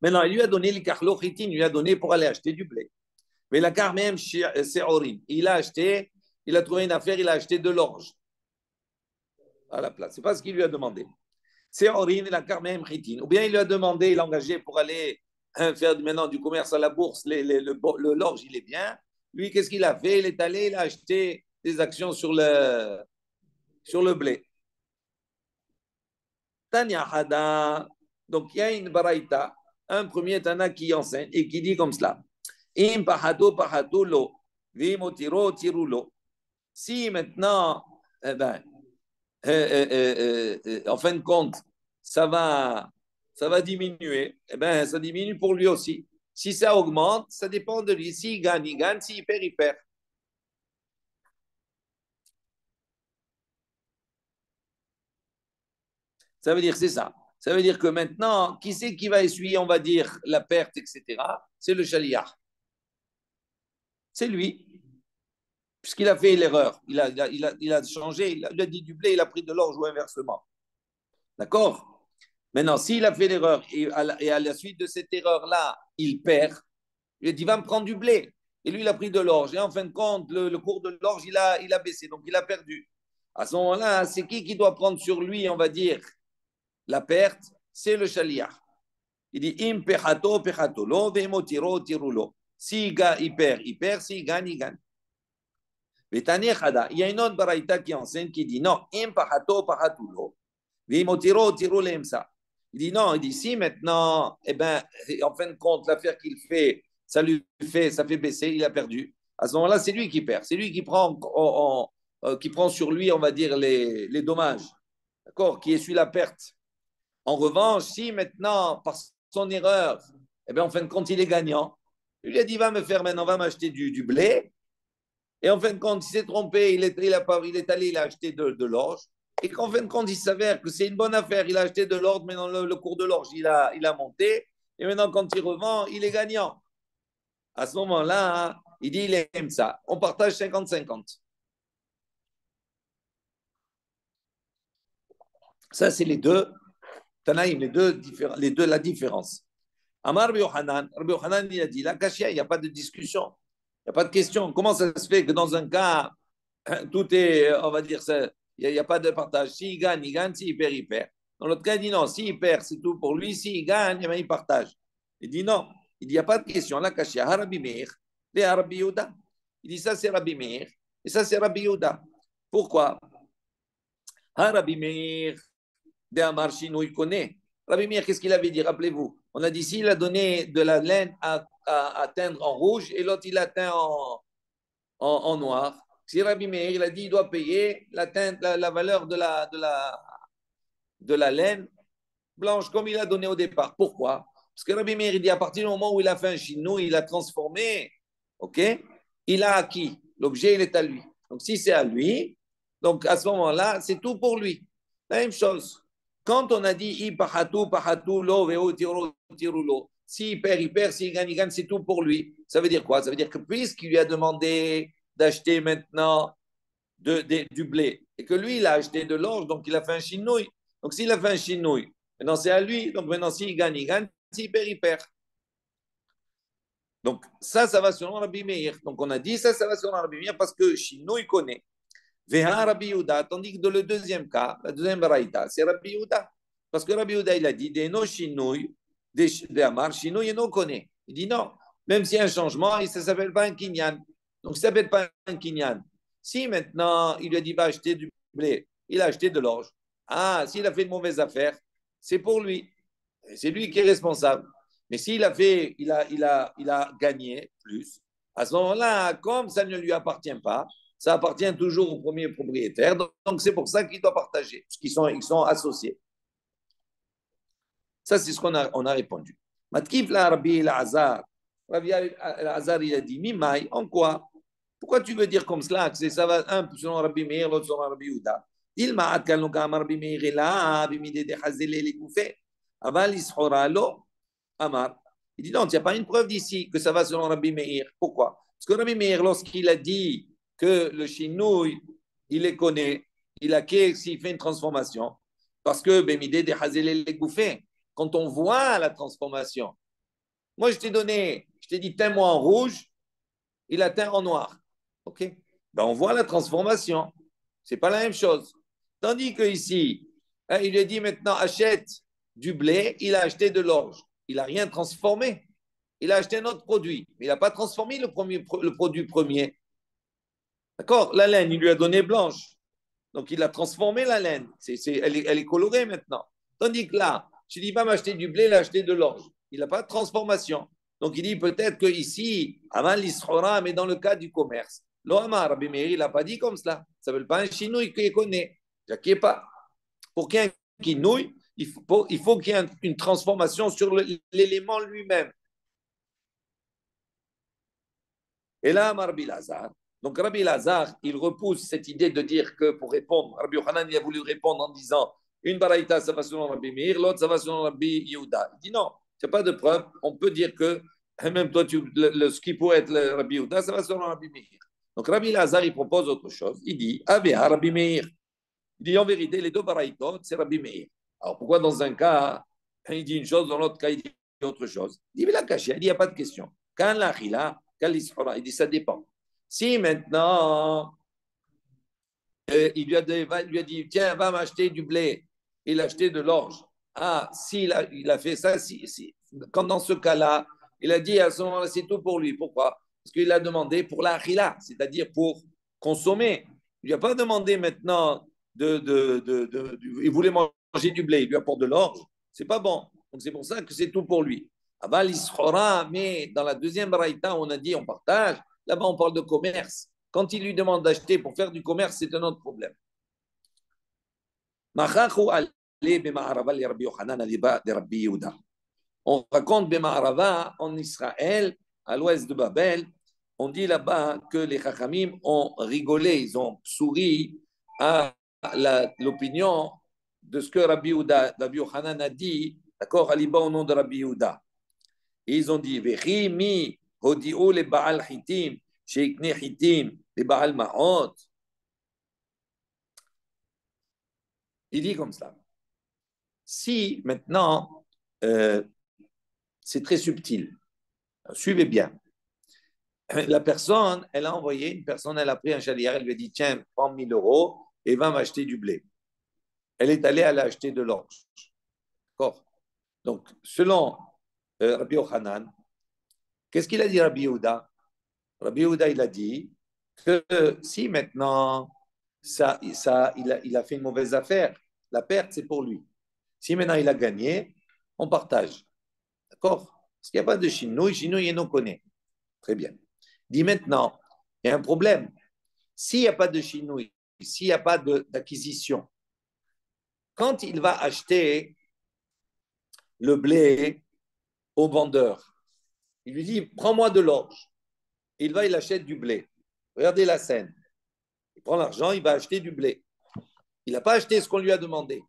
Maintenant, il lui a donné les carlochitin, il lui a donné pour aller acheter du blé. Mais la car même, c'est horrible. Il a trouvé une affaire, il a acheté de l'orge à la place. Ce n'est pas ce qu'il lui a demandé. C'est horrible, la car même chitin. Ou bien il lui a demandé, il a engagé pour aller faire maintenant du commerce à la bourse, l'orge, il est bien. Lui, qu'est-ce qu'il a fait? Il est allé, il a acheté des actions sur le blé. Tanya Hada. Donc, il y a une baraïta, un premier Tana qui enseigne et qui dit comme cela. Im pahato pahato lo, vimotiro tirulo. Si maintenant, eh ben, en fin de compte, ça va diminuer, eh ben, ça diminue pour lui aussi. Si ça augmente, ça dépend de lui. S'il gagne, il gagne. S'il perd, il perd. Ça veut dire, c'est ça. Ça veut dire que maintenant, qui c'est qui va essuyer, on va dire, la perte, etc. C'est le chaliar. C'est lui, puisqu'il a fait l'erreur. Il a changé, il a dit du blé, il a pris de l'orge ou inversement. D'accord? Maintenant, s'il a fait l'erreur et à la suite de cette erreur-là, il perd, il a dit va me prendre du blé. Et lui, il a pris de l'orge. Et en fin de compte, le cours de l'orge, il a baissé, donc il a perdu. À ce moment-là, c'est qui doit prendre sur lui, on va dire, la perte? C'est le chaliar. Il dit im pechato pechato lo vemo tiro tirulo. S'il gagne, il perd, il perd. S'il gagne, il gagne. Il y a une autre baraïta qui enseigne qui dit non, im pachato pachato lo vemo tiro tirulo emsa. Il dit non, il dit si maintenant, eh ben, en fin de compte, l'affaire qu'il fait, ça fait baisser, il a perdu. À ce moment-là, c'est lui qui perd. C'est lui qui prend sur lui, on va dire, les dommages. D'accord? Qui essuie la perte. En revanche, si maintenant, par son erreur, eh bien, en fin de compte, il est gagnant, il lui a dit, va me faire maintenant, va m'acheter du blé. Et en fin de compte, il s'est trompé, il est allé, il a acheté de l'orge. Et qu'en fin de compte, il s'avère que c'est une bonne affaire. Il a acheté de l'orge, mais dans le cours de l'orge, il a monté. Et maintenant, quand il revend, il est gagnant. À ce moment-là, hein, il dit, il aime ça. On partage 50-50. Ça, c'est les deux Tanaïm, la différence. Amar Rabbi Yochanan, il a dit, la kashia, il n'y a pas de discussion, il n'y a pas de question. Comment ça se fait que dans un cas, tout est, on va dire, il n'y a pas de partage. S'il gagne, il gagne. S'il perd, il perd. Dans l'autre cas, il dit non, s'il perd, c'est tout pour lui. S'il gagne, eh bien, il partage. Il dit non, il dit, il n'y a pas de question. La kashia, Rabbi Meir, et Rabbi Yehuda. Il dit, ça c'est Rabbi Meir, et ça c'est Rabbi Yehuda. Pourquoi? Rabbi Meir, de Amar Shino, il connaît. Rabbi Meir, qu'est-ce qu'il avait dit? Rappelez-vous. On a dit s'il a donné de la laine à teindre en rouge et l'autre il a teint en noir. Si Rabbi Meir, il a dit il doit payer la valeur de la laine blanche comme il a donné au départ. Pourquoi? Parce que Rabbi Meir, il dit à partir du moment où il a fait un chino, il a transformé, ok? Il a acquis. L'objet, il est à lui. Donc si c'est à lui, donc à ce moment-là, c'est tout pour lui. La même chose. Quand on a dit lo veo tirulo, s'il perd, il perd, s'il gagne, il gagne, c'est tout pour lui. Ça veut dire quoi? Ça veut dire que puisqu'il lui a demandé d'acheter maintenant du blé et que lui, il a acheté de l'orge, donc il a fait un chinouille. Donc s'il a fait un chinouille, maintenant c'est à lui. Donc maintenant, s'il gagne, il gagne. S'il perd, il perd. Donc ça va selon Rabbi Meir. Donc on a dit ça va selon Rabbi Meir parce que chinouille connaît. Veha Rabbi Yehuda, tandis que dans le deuxième cas, la deuxième baraïta, c'est Rabbi Yehuda. Parce que Rabbi Yehuda, il a dit, des no shinouy, des amar, shinouy et no connaît. Il dit non, même s'il y a un changement, ça ne s'appelle pas un kinyan. Donc, ça ne s'appelle pas un kinyan. Si maintenant, il lui a dit, va acheter du blé, il a acheté de l'orge. Ah, s'il a fait une mauvaise affaire, c'est pour lui. C'est lui qui est responsable. Mais s'il a fait, il a gagné plus, à ce moment-là, comme ça ne lui appartient pas, ça appartient toujours au premier propriétaire. Donc c'est pour ça qu'il doit partager, parce ils sont associés. Ça, c'est ce on a répondu. Matkif la Rabbi el-Azar. Rabbi el-Azar, il a dit, Mimai, en quoi? Pourquoi tu veux dire comme cela que ça va un selon Rabbi Meir, l'autre selon Rabbi Yehuda? Il m'a atkan lo kamar Rabbi Meir là, bimide de chazele les goufé. Aval ishora lo amar. Il dit non, il n'y a pas une preuve d'ici que ça va selon Rabbi Meir. Pourquoi? Parce que Rabbi Meir, lorsqu'il a dit que le chinouille, il les connaît, il a s'il fait une transformation, parce que bimide de chazele les goufé. Quand on voit la transformation, moi je t'ai dit teins-moi en rouge, il a teint en noir. Ok? Ben, on voit la transformation. C'est pas la même chose. Tandis que ici, hein, il lui a dit maintenant achète du blé, il a acheté de l'orge. Il n'a rien transformé. Il a acheté un autre produit, mais il n'a pas transformé le produit premier. D'accord? La laine, il lui a donné blanche. Donc il a transformé la laine. Elle est colorée maintenant. Tandis que là, je dis pas m'acheter du blé, il a acheté de l'orge. Il n'a pas de transformation. Donc il dit peut-être qu'ici, avant l'isra, mais dans le cas du commerce, l'Omar, Rabbi Meir, il n'a pas dit comme cela. Ça ne veut pas un chinouille qu'il connaît. J'inquiète pas. Pour qu'il y ait un chinouille, il faut qu'il y ait une transformation sur l'élément lui-même. Et là, Rabbi Lazar. Donc Rabbi Lazar, il repousse cette idée de dire que pour répondre, Rabbi Yochanan, il a voulu répondre en disant une baraïta, ça va selon Rabbi Meir, l'autre, ça va selon Rabbi Yehuda. Il dit non, il n'y a pas de preuve. On peut dire que même toi, ce qui pourrait être le Rabbi Yehuda, ça va selon Rabbi Meir. Donc Rabbi Lazar, il propose autre chose. Il dit, ah bien, Rabbi Meir. Il dit en vérité, les deux baraïtot, c'est Rabbi Meir. Alors pourquoi dans un cas, il dit une chose, dans l'autre cas, il dit autre chose? Il dit, mais la cachée, il dit, il n'y a pas de question. Quand la khila, quand l'isra, il dit, ça dépend. Si maintenant, il lui a dit, tiens, va m'acheter du blé, il a acheté de l'orge. Ah, si il a fait ça, quand dans ce cas-là, il a dit à ce moment-là, c'est tout pour lui. Pourquoi? Parce qu'il a demandé pour la achila, c'est-à-dire pour consommer. Il lui a pas demandé maintenant il voulait manger du blé, il lui apporte de l'orge. C'est pas bon. Donc c'est pour ça que c'est tout pour lui. Aval isra, mais dans la deuxième raïta, on a dit on partage. Là-bas, on parle de commerce. Quand il lui demande d'acheter pour faire du commerce, c'est un autre problème. On raconte Bema'arava en Israël, à l'ouest de Babel. On dit là-bas que les Chachamim ont rigolé, ils ont souri à l'opinion de ce que Rabbi Yochanan a dit, d'accord, à Liba au nom de Rabbi Yehuda. Et ils ont dit, Vechi mi hodi'u le Baal Hitim, sheikne Hitim, le Baal Ma'ot. Il dit comme ça. Si maintenant, c'est très subtil, suivez bien. La personne, elle a envoyé, une personne, elle a pris un chalier, elle lui a dit, tiens, prends 1000 euros et va m'acheter du blé. Elle est allée, elle a acheté de l'orge. D'accord? Donc, selon Rabbi Yochanan, qu'est-ce qu'il a dit Rabbi Yehuda? Rabbi Yehuda, il a dit que si maintenant, il a fait une mauvaise affaire, la perte, c'est pour lui. Si maintenant il a gagné, on partage. D'accord? Parce qu'il n'y a pas de chinouille, chinouille, il nous connaît. Très bien. Dit maintenant, il y a un problème. S'il n'y a pas de chinouille, s'il n'y a pas d'acquisition, quand il va acheter le blé au vendeur, il lui dit, prends-moi de l'orge. Il achète du blé. Regardez la scène. Il prend l'argent, il va acheter du blé. Il n'a pas acheté ce qu'on lui a demandé.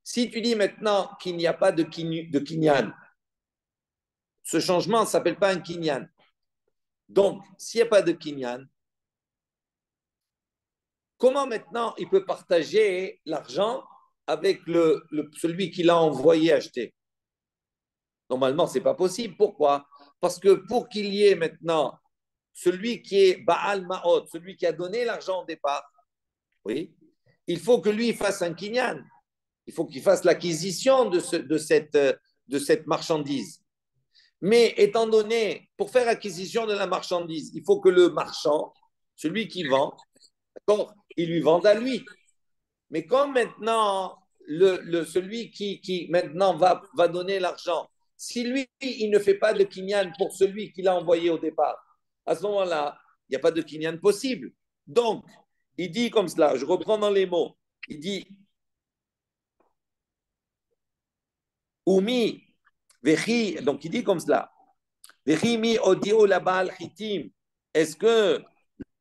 Si tu dis maintenant qu'il n'y a pas de kinyan, ce changement ne s'appelle pas un kinyan. Donc, s'il n'y a pas de kinyan, comment maintenant il peut partager l'argent avec celui qui l'a envoyé acheter? Normalement, ce n'est pas possible. Pourquoi? Parce que pour qu'il y ait maintenant celui qui est Baal Ma'ot, celui qui a donné l'argent au départ, oui, il faut que lui fasse un kinyan. Il faut qu'il fasse l'acquisition de cette marchandise. Mais étant donné, pour faire acquisition de la marchandise, il faut que le marchand, celui qui vend, d'accord, il lui vende à lui. Mais comme maintenant, celui qui maintenant va donner l'argent, Si lui, il ne fait pas de kinyan pour celui qu'il a envoyé au départ, à ce moment-là, il n'y a pas de kinyan possible. Donc, il dit comme cela, je reprends dans les mots, il dit Oumi, Vechi, donc il dit comme cela, Vechi mi odio la Baal Chitim. Est-ce que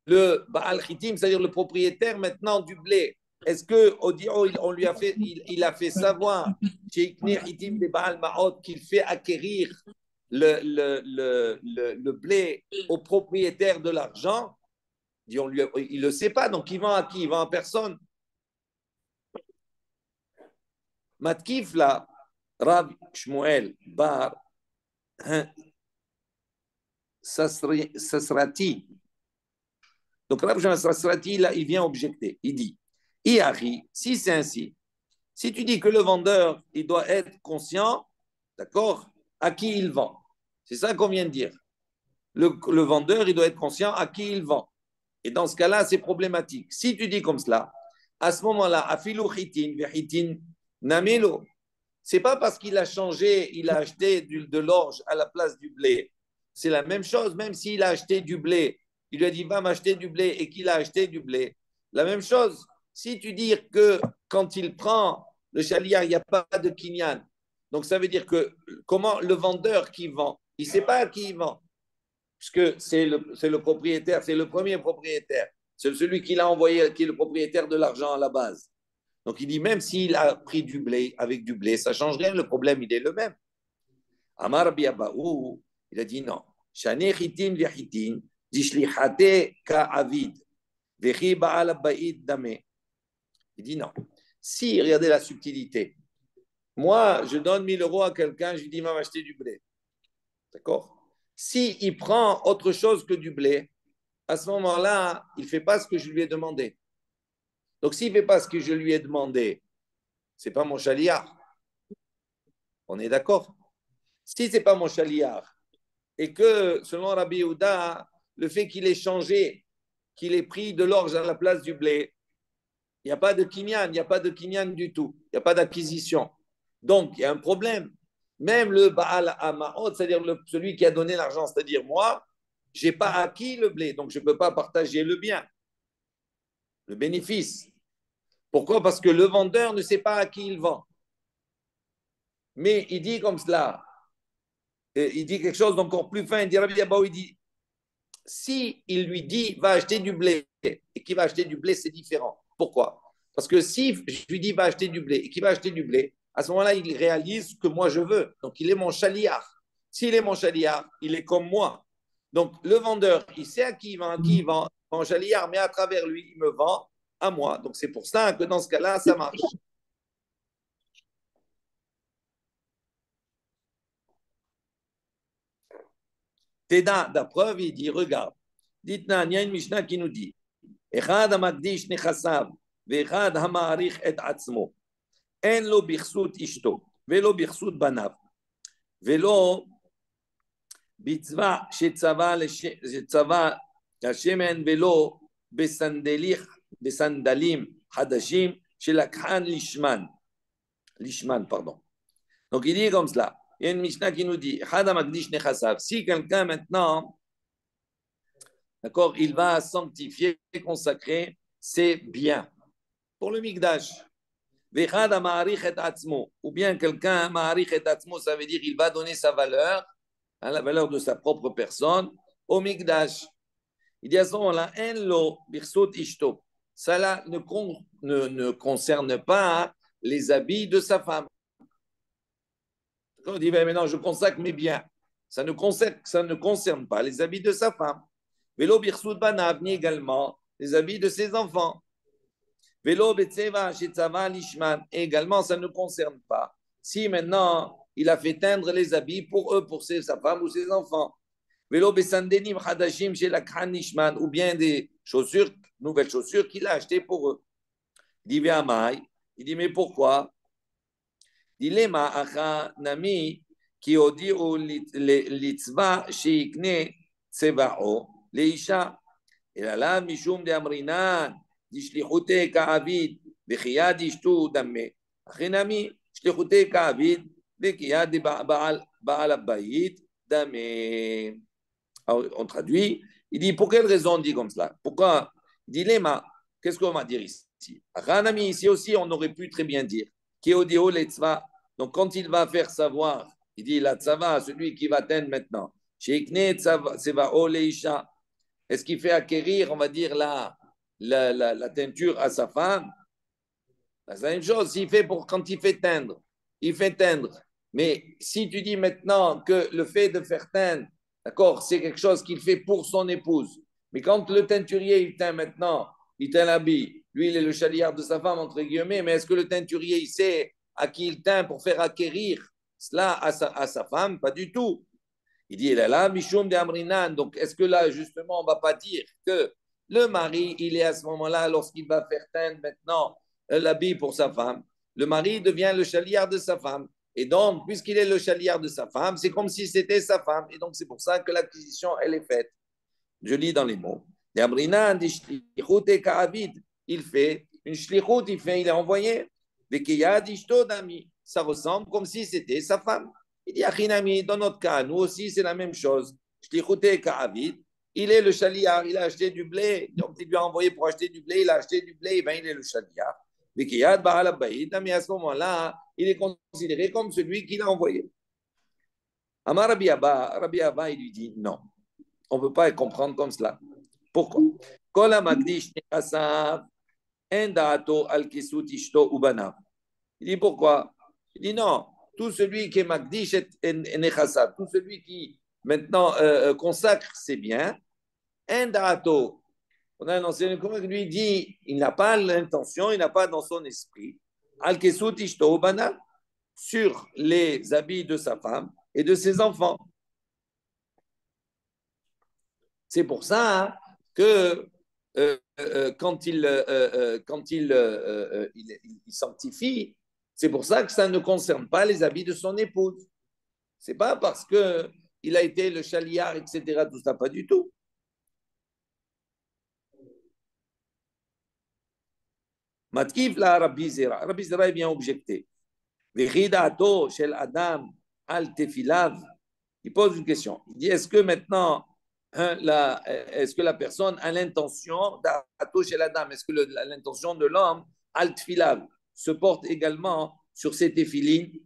le Baal Chitim, c'est-à-dire le propriétaire maintenant du blé, est-ce que Odio, on lui a fait, il a fait savoir chez Ikne Chitim de Baal Maot qu'il fait acquérir le blé au propriétaire de l'argent? Il ne le sait pas, donc il vend à qui? Il vend à personne. Matkif là, Rav Shmuel Bar Sasrati. Donc Rav Shmuel Sasrati, là, il vient objecter. Il dit, Iari, si c'est ainsi, si tu dis que le vendeur, il doit être conscient, d'accord, à qui il vend. C'est ça qu'on vient de dire. Le vendeur, il doit être conscient à qui il vend. Et dans ce cas-là, c'est problématique. Si tu dis comme cela, à ce moment-là, afilu chitin, vechitin, namelo, c'est pas parce qu'il a changé, il a acheté de l'orge à la place du blé. C'est la même chose, même s'il a acheté du blé. Il lui a dit, va m'acheter du blé et qu'il a acheté du blé. La même chose, si tu dis que quand il prend le chaliar, il n'y a pas de kinyan. Donc ça veut dire que comment le vendeur qui vend, il ne sait pas à qui il vend. Puisque c'est le propriétaire, c'est le premier propriétaire. C'est celui qui l'a envoyé, qui est le propriétaire de l'argent à la base. Donc il dit, même s'il a pris du blé avec du blé, ça ne change rien, le problème, il est le même. Amar Biabaou, il a dit non. Shane chitin vechitin, dishlichate ka avid, vechi baal ba'id dame. Il dit non. Si, regardez la subtilité. Moi, je donne 1000 euros à quelqu'un, je lui dis, va m'acheter du blé. D'accord? Si il prend autre chose que du blé, à ce moment-là, il ne fait pas ce que je lui ai demandé. Donc, s'il ne fait pas ce que je lui ai demandé, ce n'est pas mon chaliard. On est d'accord? Si ce n'est pas mon chaliard, et que, selon Rabbi Yehuda, le fait qu'il ait changé, qu'il ait pris de l'orge à la place du blé, il n'y a pas de kinyan, il n'y a pas de kinyan du tout, il n'y a pas d'acquisition. Donc, il y a un problème. Même le Baal Amaot, c'est-à-dire celui qui a donné l'argent, c'est-à-dire moi, je n'ai pas acquis le blé, donc je ne peux pas partager le bien, le bénéfice. Pourquoi? Parce que le vendeur ne sait pas à qui il vend. Mais il dit comme cela, il dit quelque chose d'encore plus fin, il dit, Rabbi Abba, il dit, si il lui dit, va acheter du blé, et qu'il va acheter du blé, c'est différent. Pourquoi? Parce que si je lui dis, va acheter du blé, et qu'il va acheter du blé, à ce moment-là, il réalise ce que moi je veux. Donc, il est mon chaliard. S'il est mon chaliard, il est comme moi. Donc, le vendeur, il sait à qui il vend mon chaliard, mais à travers lui, il me vend à moi. Donc, c'est pour ça que dans ce cas-là, ça marche. Teda, la preuve, il dit, regarde, dites-nous, il y a une Mishnah qui nous dit, אחד המקדיש נכסיו ואחד המעריך את עצמו, אין לו בכסות אשתו ולא בכסות בניו ולא בצבא שצבא השמן ולא בסנדלים חדשים שלקחן לשמן, pardon. Donc il dit comme cela, il y a une Mishnah qui nous dit, אחד המקדיש נכסיו, si quelqu'un maintenant, d'accord, il va sanctifier, consacrer ses biens pour le Mikdash. Ou bien quelqu'un, ça veut dire qu'il va donner sa valeur, hein, la valeur de sa propre personne, au Mikdash. Il dit à ce moment-là, ça ne concerne pas les habits de sa femme. On dit, mais non, je consacre mes biens. Ça ne concerne pas les habits de sa femme. Vélo birsut banav, ni également les habits de ses enfants. Vélo betseva shetzava lishman, également ça ne concerne pas. Si maintenant il a fait teindre les habits pour eux, pour sa femme ou ses enfants. Vélo besandenim hadashim chez la khan lishman, ou bien des chaussures, nouvelles chaussures qu'il a achetées pour eux. Il dit, il dit, mais pourquoi? Dilema acha nami qui odi ou litzva sheikne tsevao leisha. Et là, mishum de amrinan, dishlichute ka'avid, v'chiyad ishtu damme. Achinami, shlichute ka'avid, dès qu'il y a des Baal Abayit, Damé. On traduit, il dit, pour quelle raison on dit comme cela? Pourquoi? Il dit, Lema, qu'est-ce qu'on va dire ici? Ranami, ici aussi, on aurait pu très bien dire, Keodio Letzva, donc quand il va faire savoir, il dit, la tzava, celui qui va atteindre maintenant, Sheikne tzava, seva Oleisha, est-ce qu'il fait acquérir, on va dire, la teinture à sa femme? C'est la même chose, quand il fait teindre, il fait teindre. Mais si tu dis maintenant que le fait de faire teindre, d'accord, c'est quelque chose qu'il fait pour son épouse, mais quand le teinturier, il teint maintenant, il teint l'habit, lui, il est le chaliard de sa femme, entre guillemets, mais est-ce que le teinturier, il sait à qui il teint pour faire acquérir cela à sa femme? Pas du tout. Il dit, il est là, Mishum de Amrinan. Donc, est-ce que là, justement, on ne va pas dire que le mari, il est à ce moment-là, lorsqu'il va faire teindre maintenant l'habit pour sa femme, le mari devient le chaliard de sa femme. Et donc, puisqu'il est le chaliard de sa femme, c'est comme si c'était sa femme. Et donc, c'est pour ça que l'acquisition, elle est faite. Je lis dans les mots. De Amrinan, il fait une shlichut, il est envoyé. Ça ressemble comme si c'était sa femme. Il dit, Achinami, dans notre cas, nous aussi, c'est la même chose. Il est le chaliard, il a acheté du blé, donc il lui a envoyé pour acheter du blé, il a acheté du blé, et ben il est le chaliard. Mais à ce moment-là, il est considéré comme celui qui l'a envoyé. Amar Rabbi Abba, il lui dit, non, on ne peut pas comprendre comme cela. Pourquoi? Il dit pourquoi? Il dit non, tout celui qui est Magdish est Nechassav, tout celui qui maintenant consacre ses biens, Endato. On a un ancien qui lui dit il n'a pas l'intention, il n'a pas dans son esprit, Al-Kesut Ishto Ubana, sur les habits de sa femme et de ses enfants. C'est pour ça que il sanctifie, c'est pour ça que ça ne concerne pas les habits de son épouse. C'est pas parce que il a été le chaliard, etc. Tout ça, pas du tout. Matkif la Rabbi Zera. Rabbi Zera vient objecter. Vechidato shel Adam al tefilav. Il pose une question. Il dit est-ce que maintenant est-ce que la personne a l'intention d'ato chez la dame? Est-ce que l'intention de l'homme al tefilav se porte également sur ses téfilines?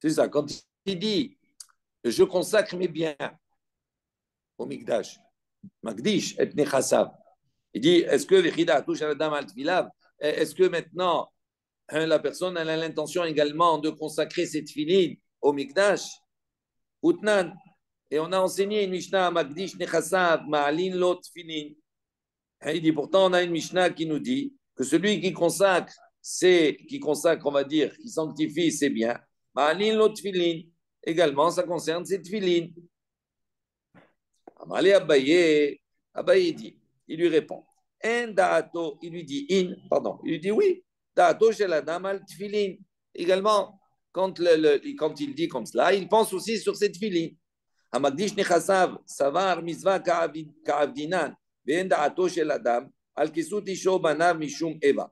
C'est ça. Quand il dit je consacre mes biens au Mikdash, Magdish et Nechassav, il dit est-ce que Vechida touche à la dame al tefilav? Est-ce que maintenant la personne elle a l'intention également de consacrer cette filine au Mikdash? Utnan. Et on a enseigné une Mishnah Magdish Nechassav Ma'alin Lot Filin. Il dit pourtant on a une Mishnah qui nous dit que celui qui consacre, on va dire, qui sanctifie ses biens, Ma'alin Lot Filin. Également, ça concerne cette filine. Amale Abaye, Abaye dit, il lui répond, En da'ato, il lui dit pardon, il lui dit oui, da'ato chez la dame al tfilin. Également, quand il dit comme cela, il pense aussi sur cette filine. המקדיש נכסיו סבר מצווה כעבדינן ואין דעתו של אדם על כיסות אישו בניו משום איבה.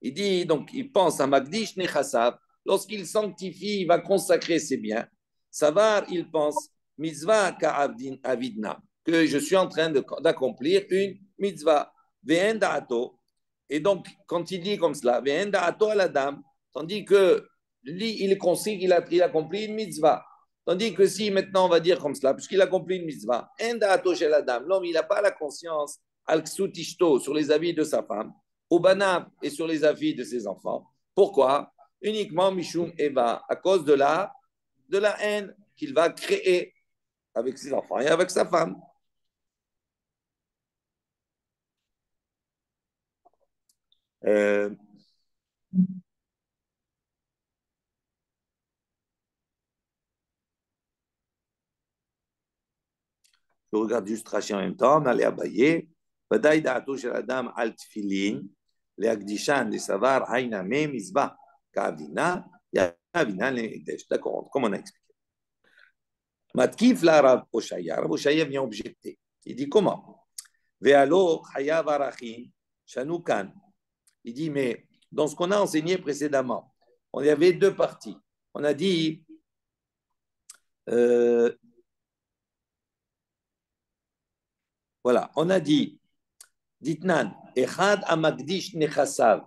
Il dit, donc, il pense à Magdish Nechassav, lorsqu'il sanctifie, il va consacrer ses biens. Savar, il pense, mitzvah ka'avidna, que je suis en train d'accomplir une mitzvah. Ve'en da'ato. Et donc, quand il dit comme cela, ve'en da'ato à la dame, tandis que lui, il consigne qu'il accomplit une mitzvah. Tandis que si maintenant on va dire comme cela, puisqu'il accomplit une mitzvah, l'homme il n'a pas la conscience sur les habits de sa femme, au banab et sur les habits de ses enfants. Pourquoi? Uniquement Mishum Eva, à cause de la haine qu'il va créer avec ses enfants et avec sa femme. Euh, je regarde juste Rachi en même temps, on allait abayer. ודאי דעתו של אדם על תפילין, להקדישן לסבר עינמי מזבח, כעבדינה, יעבדינן להקדש. D'accord, comme on a expliqué. Matkif la Rav Oshaya. Rav Oshaya vient objecter. Il dit comment? Ve'alo chayav arachin shanukan. Il dit, mais dans ce qu'on a enseigné précédemment, on y avait deux parties. On a dit, voilà, on a dit, Ditnan, Echad Amagdish Nechasav,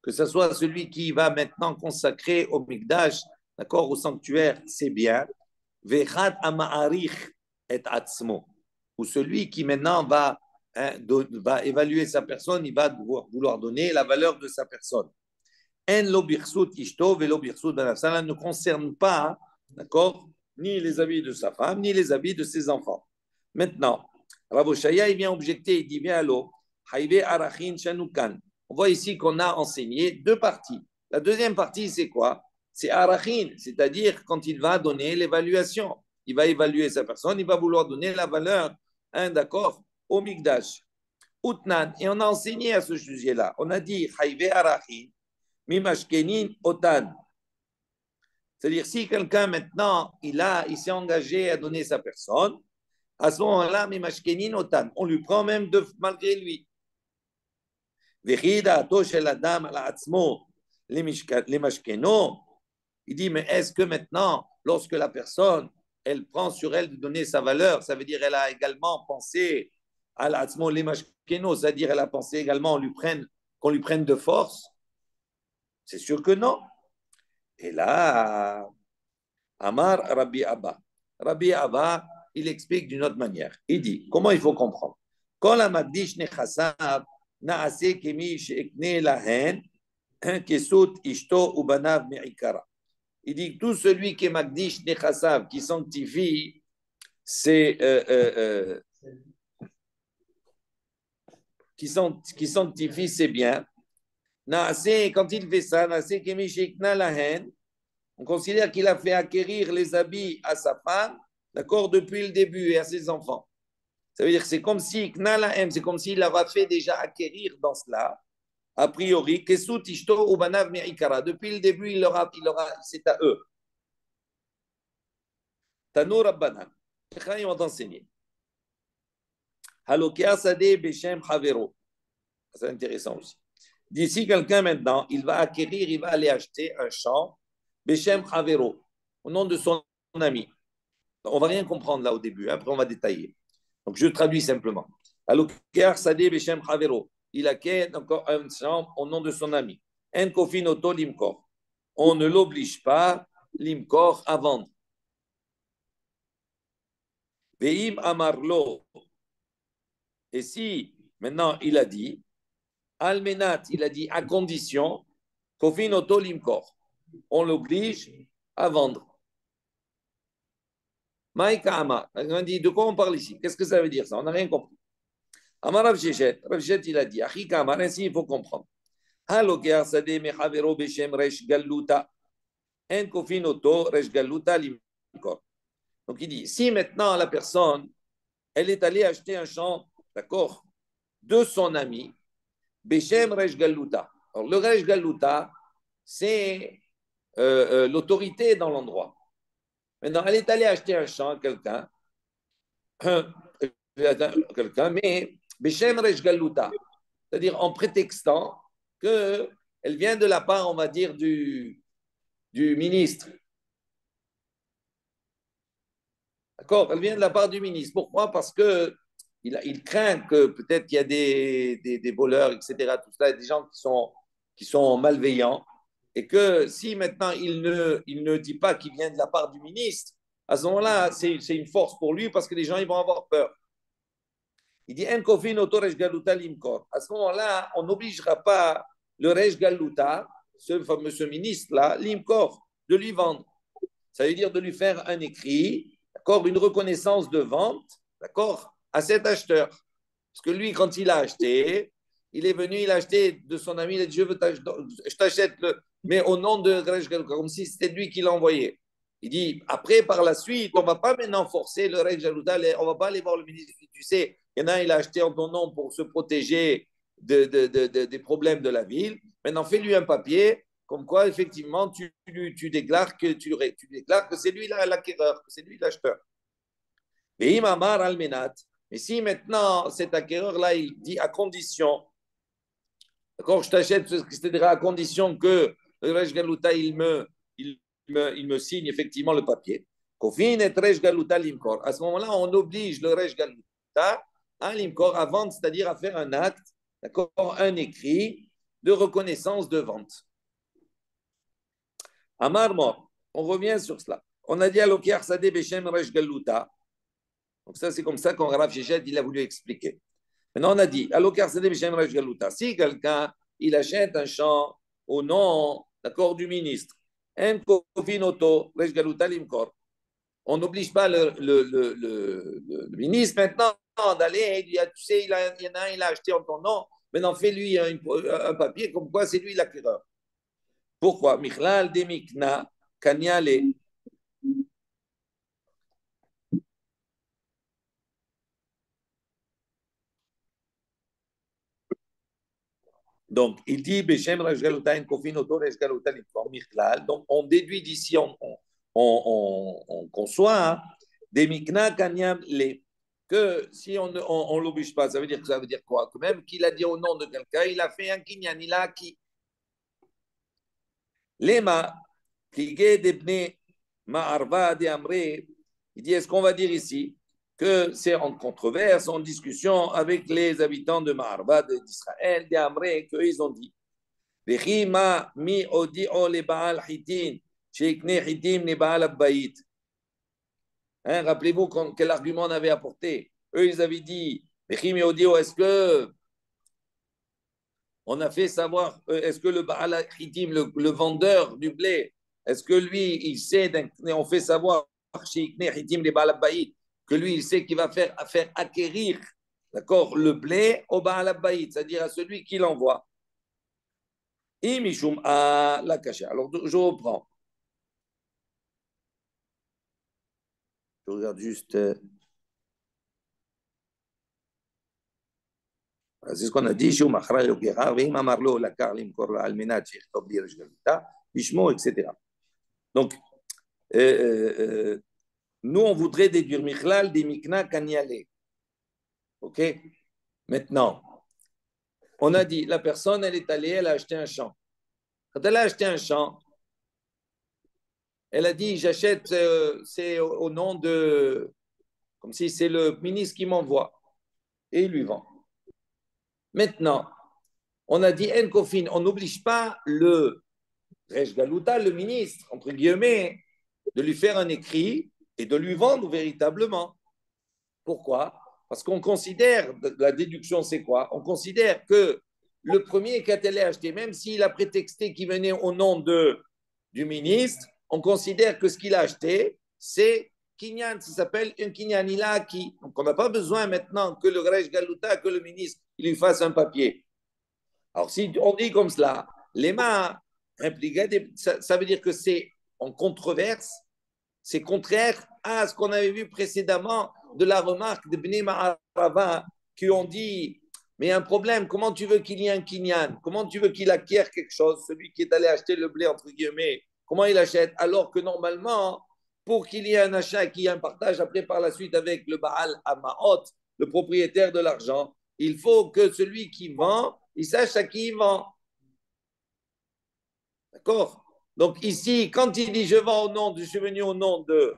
que ce soit celui qui va maintenant consacrer au Mikdash, d'accord, au sanctuaire, c'est bien. Vechad Ama'arich et Atzmo, ou celui qui maintenant va évaluer sa personne, il va vouloir donner la valeur de sa personne. En lo birsut ishto velo birsut banav. Ça ne concerne pas, d'accord, ni les habits de sa femme, ni les habits de ses enfants. Maintenant, Rav Oshaya, il vient objecter, il dit, viens à l'eau, haïve arachin shanukan. On voit ici qu'on a enseigné deux parties. La deuxième partie, c'est quoi? C'est arachin, c'est-à-dire quand il va donner l'évaluation. Il va évaluer sa personne, il va vouloir donner la valeur, hein, d'accord, au Mikdash. Utnan, et on a enseigné à ce sujet-là. On a dit, haïve arachin, mimashkenin otan. C'est-à-dire, si quelqu'un maintenant, il s'est engagé à donner sa personne, à ce moment-là, mimashkenin otan, on lui prend même malgré lui. Il dit, mais est-ce que maintenant, lorsque la personne, elle prend sur elle de donner sa valeur, ça veut dire elle a également pensé à l'atzmo lemashkeno, c'est-à-dire elle a pensé également qu'on lui prenne de force? C'est sûr que non. Et là, Amar Rabbi Abba. Rabbi Abba, il explique d'une autre manière. Il dit, comment il faut comprendre? Quand la Magdish Nechasav na'ase kemi she'ekne lahen kesut ishto ubanav me'ikara. Il dit que tout celui qui est Magdish Nechasav, qui sanctifie, c'est qui sanctifie ses biens. Na'ase, quand il fait ça, na'ase kemi she'ekna lahen, on considère qu'il a fait acquérir les habits à sa femme, d'accord, depuis le début et à ses enfants. Ça veut dire que c'est comme si c'est comme s'il avait fait déjà acquérir dans cela, a priori, Kesut Ishto Ubanav Me'ikara. Depuis le début, c'est à eux. Tano Rabbanan. Ils vont enseigner. Halokia Sadeh Beshem Havero. C'est intéressant aussi. D'ici quelqu'un maintenant, il va aller acheter un champ Beshem Havero, au nom de son ami. On ne va rien comprendre là au début, après on va détailler. Donc je traduis simplement. Alukar Sadeh Beshem Havero. Il acquiert encore un champ au nom de son ami. En Kofin Oto Limkor. On ne l'oblige pas, Limkor, à vendre. Veim Amarlo. Et si maintenant il a dit, Almenat, il a dit à condition, Kofin Oto Limkor. On l'oblige à vendre. Maïka Amar. On dit, de quoi on parle ici? Qu'est-ce que ça veut dire ça? On n'a rien compris. Amar Rav Shechet, il a dit, Achika Amar, ainsi il faut comprendre. Haloker Sadeh Mechavero Beshem Resh Galuta. En Kofin Oto Resh Galuta Limkor. Donc il dit, si maintenant la personne, elle est allée acheter un champ, d'accord, de son ami, Beshem Resh Galuta. Alors le Resh Galuta, c'est l'autorité dans l'endroit. Maintenant, elle est allée acheter un champ à quelqu'un, mais Beshem Resh Galuta, c'est-à-dire en prétextant qu'elle vient de la part, on va dire, du ministre. D'accord? Elle vient de la part du ministre. Pourquoi? Parce qu'il craint que peut-être qu'il y a des voleurs, etc., tout ça, des gens qui sont malveillants, et que si maintenant il ne dit pas qu'il vient de la part du ministre, à ce moment-là, c'est une force pour lui parce que les gens ils vont avoir peur. Il dit En kofin oto resh galuta limkor. À ce moment-là, on n'obligera pas le resh galuta, ce fameux ministre-là, limkor, de lui vendre. Ça veut dire de lui faire un écrit, d'accord, une reconnaissance de vente, d'accord, à cet acheteur. Parce que lui, quand il a acheté, il est venu, il a acheté de son ami, il a dit je t'achète, mais au nom de Resh Galuta, comme si c'était lui qui l'a envoyé. Il dit, après, par la suite, on ne va pas maintenant forcer le Resh Galuta, on ne va pas aller voir le ministre. Tu sais, il y en a, il a acheté en ton nom pour se protéger des problèmes de la ville. Maintenant, fais-lui un papier, comme quoi, effectivement, tu déclares que c'est lui l'acquéreur, que c'est lui l'acheteur. Et Imamar Almenat, Mais si maintenant cet acquéreur-là, il dit à condition, d'accord, je t'achète, c'est-à-dire à condition que le Resh Galuta, il me signe effectivement le papier. Kofin et Resh Galuta Limkor. À ce moment-là, on oblige le Resh Galuta à Limkor à vendre, c'est-à-dire à faire un acte, d'accord, un écrit de reconnaissance de vente. Amar Mor, on revient sur cela. On a dit à Lokiar Sadeh Beshem Resh Galuta. Donc ça, c'est comme ça qu'on Rav Shechet, il a voulu expliquer. Maintenant, on a dit, si quelqu'un il achète un champ au nom d'accord, du ministre, on n'oblige pas le ministre maintenant d'aller, tu sais, il y en a un, il a acheté en ton nom, maintenant fais-lui un papier comme quoi c'est lui l'acquéreur. Pourquoi Michlal demikna kanyale. Donc, il dit, donc, on déduit d'ici, on conçoit des mikna kanyam le que si on ne l'oblige pas, ça veut dire quoi? Que même qu'il a dit au nom de quelqu'un, il a fait un kinyan, il a acquis. Lema, pligé debne ma'arva de amre, il dit, est-ce qu'on va dire ici que c'est en controverse, en discussion avec les habitants de Ma'arva d'Israël, des Amré, qu'ils ont dit, rappelez-vous quel argument on avait apporté. Eux, ils avaient dit, est-ce que on a fait savoir, est-ce que le Baal Hitim, le vendeur du blé, est-ce que lui, il sait, on fait savoir que lui, il sait qu'il va faire acquérir, d'accord, le blé au Baal c'est-à-dire à celui qui l'envoie. Imishum à la cacher. Alors, je reprends. Je regarde juste. C'est ce qu'on a dit. Etc. Donc, nous, on voudrait déduire Michlal des Mikna Kanyale. OK? Maintenant, on a dit, la personne, elle est allée, elle a acheté un champ. Quand elle a acheté un champ, elle a dit, j'achète, c'est au nom de, comme si c'est le ministre qui m'envoie. Et il lui vend. Maintenant, on a dit, Enkofin, on n'oblige pas le Resh Galuta, le ministre, entre guillemets, de lui faire un écrit et de lui vendre véritablement. Pourquoi? Parce qu'on considère, la déduction c'est quoi? On considère que le premier qu'elle a acheté, même s'il a prétexté qu'il venait au nom du ministre, on considère que ce qu'il a acheté, c'est Kinyan, ça s'appelle un Kinyan, il a acquis. Donc on n'a pas besoin maintenant que le Resh Galuta, que le ministre, il lui fasse un papier. Alors si on dit comme cela, les mains impliquées, ça veut dire que c'est en controverse, c'est contraire à ce qu'on avait vu précédemment de la remarque de Bnei Ma'arava qui ont dit mais il y a un problème, comment tu veux qu'il y ait un kinyan? Comment tu veux qu'il acquiert quelque chose, celui qui est allé acheter le blé, entre guillemets? Comment il achète? Alors que normalement, pour qu'il y ait un achat et qu'il y ait un partage après par la suite avec le Baal Amaot, le propriétaire de l'argent, il faut que celui qui vend, il sache à qui il vend. D'accord? Donc ici, quand il dit je vends au nom, je suis venu au nom de.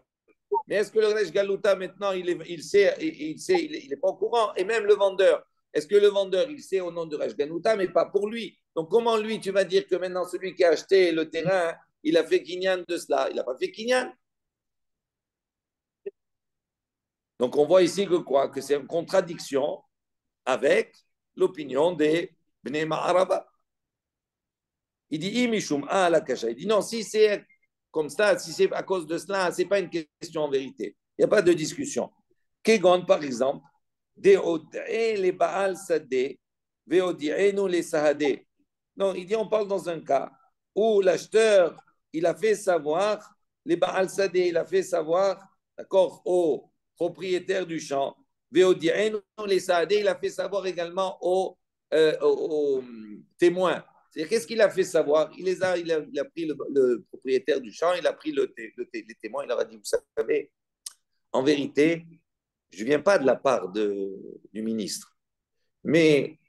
Mais est-ce que le Resh Galuta maintenant, il sait, il n'est pas au courant? Et même le vendeur, est-ce que le vendeur, il sait au nom de Resh Galuta, mais pas pour lui? Donc comment lui, tu vas dire que maintenant celui qui a acheté le terrain, il a fait Kinyan de cela? Il n'a pas fait Kinyan. Donc on voit ici que quoi? Que c'est une contradiction avec l'opinion des Bnei Ma'araba. Il dit Imishum à la kasha. Il dit non, si c'est comme ça, si c'est à cause de cela, ce n'est pas une question en vérité. Il n'y a pas de discussion. Kegon, par exemple, les Baal Sadeh, Veodienu les Sahadeh. Non, il dit on parle dans un cas où l'acheteur, il a fait savoir, les Baal Sadeh, il a fait savoir, d'accord, au propriétaire du champ, Veodienu les Sahadeh, il a fait savoir également aux témoins. C'est qu'est-ce qu'il a fait savoir? Il a pris le propriétaire du champ, il a pris les témoins, il leur a dit, vous savez, en vérité, je ne viens pas de la part du ministre. Mais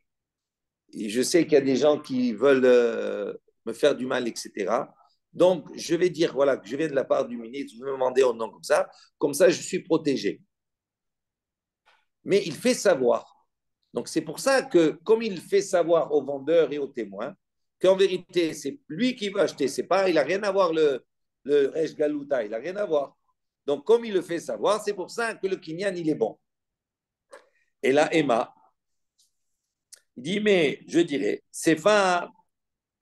je sais qu'il y a des gens qui veulent me faire du mal, etc. Donc, je vais dire, voilà, que je viens de la part du ministre, vous me demandez un nom comme ça, je suis protégé. Mais il fait savoir. Donc, c'est pour ça que, comme il fait savoir aux vendeurs et aux témoins, qu'en vérité, c'est lui qui va acheter, c'est pas, il n'a rien à voir le Resh Galuta, il n'a rien à voir. Donc, comme il le fait savoir, c'est pour ça que le Kinyan, il est bon. Et là, Emma, il dit, mais je dirais, c'est pas,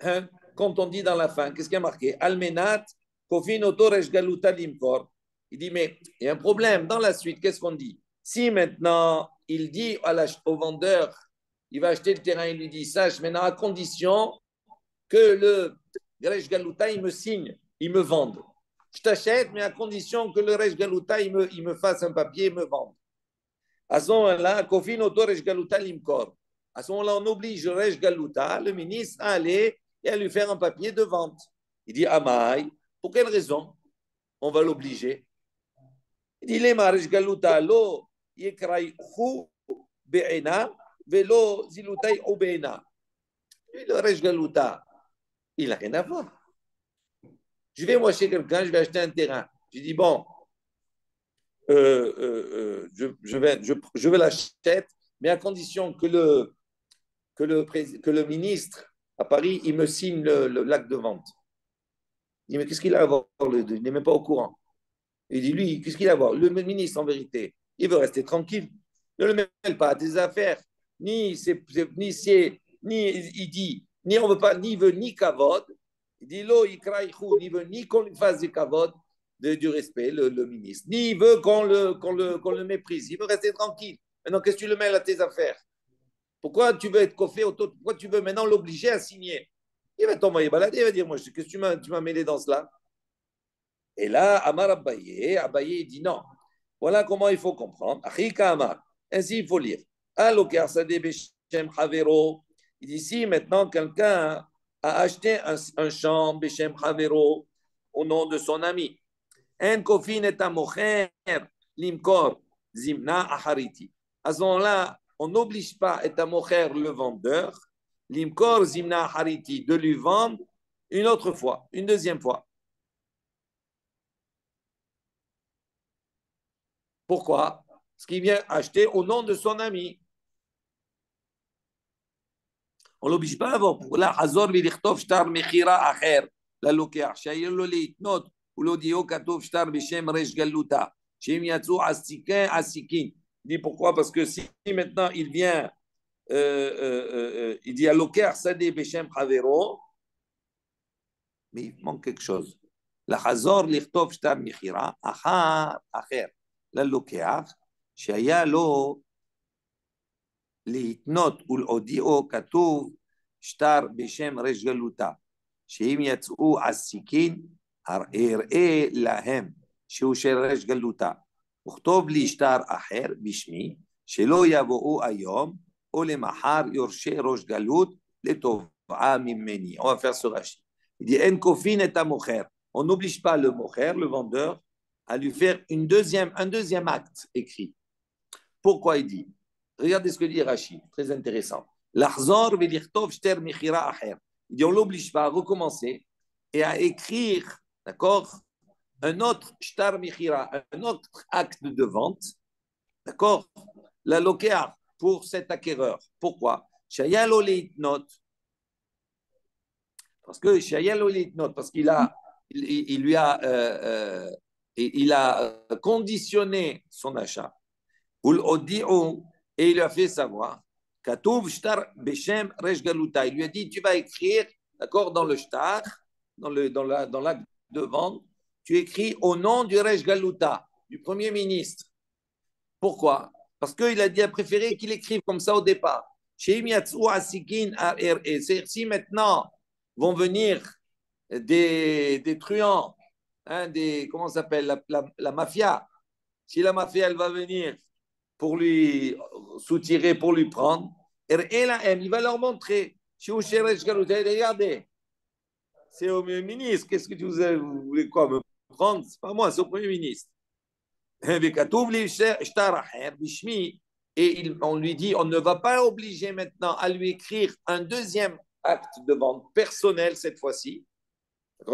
hein, quand on dit dans la fin, qu'est-ce qui a marqué Almenat, Kofin Otoresh Galuta Limkor. Il dit, mais il y a un problème. Dans la suite, qu'est-ce qu'on dit Si maintenant, il dit au vendeur, il va acheter le terrain, il lui dit, sache maintenant, à condition que le Resh Galuta, il me signe, il me vende. Je t'achète, mais à condition que le Resh Galuta, il me fasse un papier et me vende. À ce moment-là, Kofin Otoresh Galuta Limkor. À ce moment-là, on oblige le Resh Galuta, le ministre, à aller et à lui faire un papier de vente. Il dit, Amaï, pour quelle raison on va l'obliger? Il dit, les Resh Galuta, lo yekraihu be'ena, velo zilutai ou be'ena. Le Resh Galuta, il n'a rien à voir. Je vais moi chez quelqu'un, je vais acheter un terrain. Je dis, bon, je vais l'acheter, mais à condition que le ministre à Paris, il me signe l'acte de vente. Il dit, mais qu'est-ce qu'il a à voir? Il n'est même pas au courant. Il dit, lui, qu'est-ce qu'il a à voir? Le ministre, en vérité, il veut rester tranquille. Ne le mêle pas à tes affaires. Ni il dit, ni on veut pas, ni il veut ni kavod. Il dit, lo, il veut ni qu'on lui fasse du kavod, du respect, le ministre. Ni il veut qu'on le méprise. Il veut rester tranquille. Maintenant, qu'est-ce que tu le mêles à tes affaires? Pourquoi tu veux être coiffé Pourquoi tu veux maintenant l'obliger à signer? Il va t'envoyer balader, il va dire, moi, qu'est-ce que tu m'as mêlé dans cela? Et là, Amar Abaye dit non. Voilà comment il faut comprendre. Achika Amar. Ainsi, il faut lire. Il dit si maintenant quelqu'un a acheté un champ Beshem Havero au nom de son ami. En kofin et amocher limkor zimna ahariti. À ce moment-là, on n'oblige pas et amocher le vendeur, limkor zimna ahariti, de lui vendre une autre fois, une deuxième fois. Pourquoi? Parce qu'il vient acheter au nom de son ami. On ne l'oblige pas avant. Là, Hazor v'lichtov shtar mechira acher. La lokeach. Shayir lo leitnot. Ou lo dio katov shtar b'shem resh galuta. Shem yatsu asikin asikin. Il dit pourquoi? Parce que si maintenant il vient, il dit à lokeach sadeh b'shem havero, mais il manque quelque chose. La Hazor lichtov shtar mechira acher. La lokeach. שהיה לו להתנות ולהודיעו כתוב שטר בשם ריש גלותה, שאם יצאו עסיקין, אראה להם שהוא של ריש גלותה, וכתוב לי שטר אחר בשמי, שלא יבואו היום, או למחר יורשי ראש גלות לתובעה ממני. On va faire ce rachis. Il dit, en kofin et amocher. On n'oblige pas le mocher, le vendeur, à lui faire un deuxième acte écrit. Pourquoi il dit? Regardez ce que dit Rachid, très intéressant. L'achzor v'lichtov shter mechira acher. Il dit on l'oblige pas à recommencer et à écrire, d'accord, un autre shtar mechira, un autre acte de vente, d'accord, la lokéa pour cet acquéreur. Pourquoi? Shayalo leitnot. Parce que Shayalo leitnot, parce qu'il a, il lui a, il a conditionné son achat. Et il lui a fait savoir, il lui a dit, tu vas écrire, d'accord, dans le shtar, dans l'acte de vente, tu écris au nom du Resh Galuta, du Premier ministre. Pourquoi? Parce qu'il a préféré qu'il écrive comme ça au départ. Si maintenant vont venir des truands, hein, comment ça s'appelle, la mafia, si la mafia, elle va venir pour lui soutirer, pour lui prendre. Il va leur montrer. Regardez, c'est au ministre. Qu'est-ce que vous voulez quoi me prendre? C'est pas moi, c'est au Premier ministre. Et on lui dit, on ne va pas obliger maintenant à lui écrire un deuxième acte de vente personnel cette fois-ci.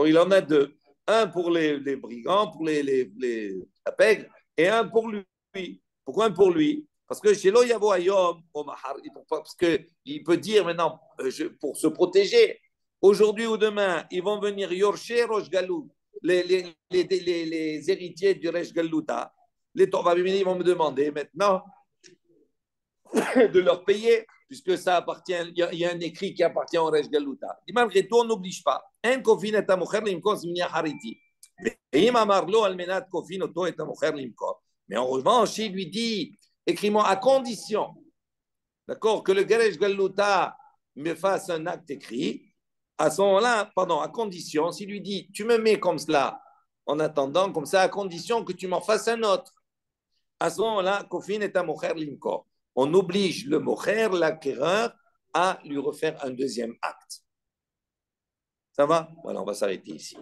Il en a deux. Un pour les brigands, pour la pègre, et un pour lui. Pourquoi un pour lui? Parce que chez Loyavo Ayom, parce qu'il peut dire maintenant, pour se protéger, aujourd'hui ou demain, ils vont venir Yorché Rosh Galou, les héritiers du Resh Galouta. Les Tovabimini vont me demander maintenant de leur payer, puisque ça appartient, il y a un écrit qui appartient au Resh Galouta. Et malgré tout, on n'oblige pas. Un kofin est à mocher limkor zimnia hariti. Et amarlo almenat kofin auto est à mocher limkor. Mais en revanche, il lui dit, écris-moi à condition, d'accord, que le Resh Galouta me fasse un acte écrit. À ce moment-là, pardon, à condition, s'il lui dit, tu me mets comme cela, en attendant, comme ça, à condition que tu m'en fasses un autre. À ce moment-là, kofin est à mocher limkor. On oblige le mocher, l'acquéreur, à lui refaire un deuxième acte. Ça va? Voilà, on va s'arrêter ici.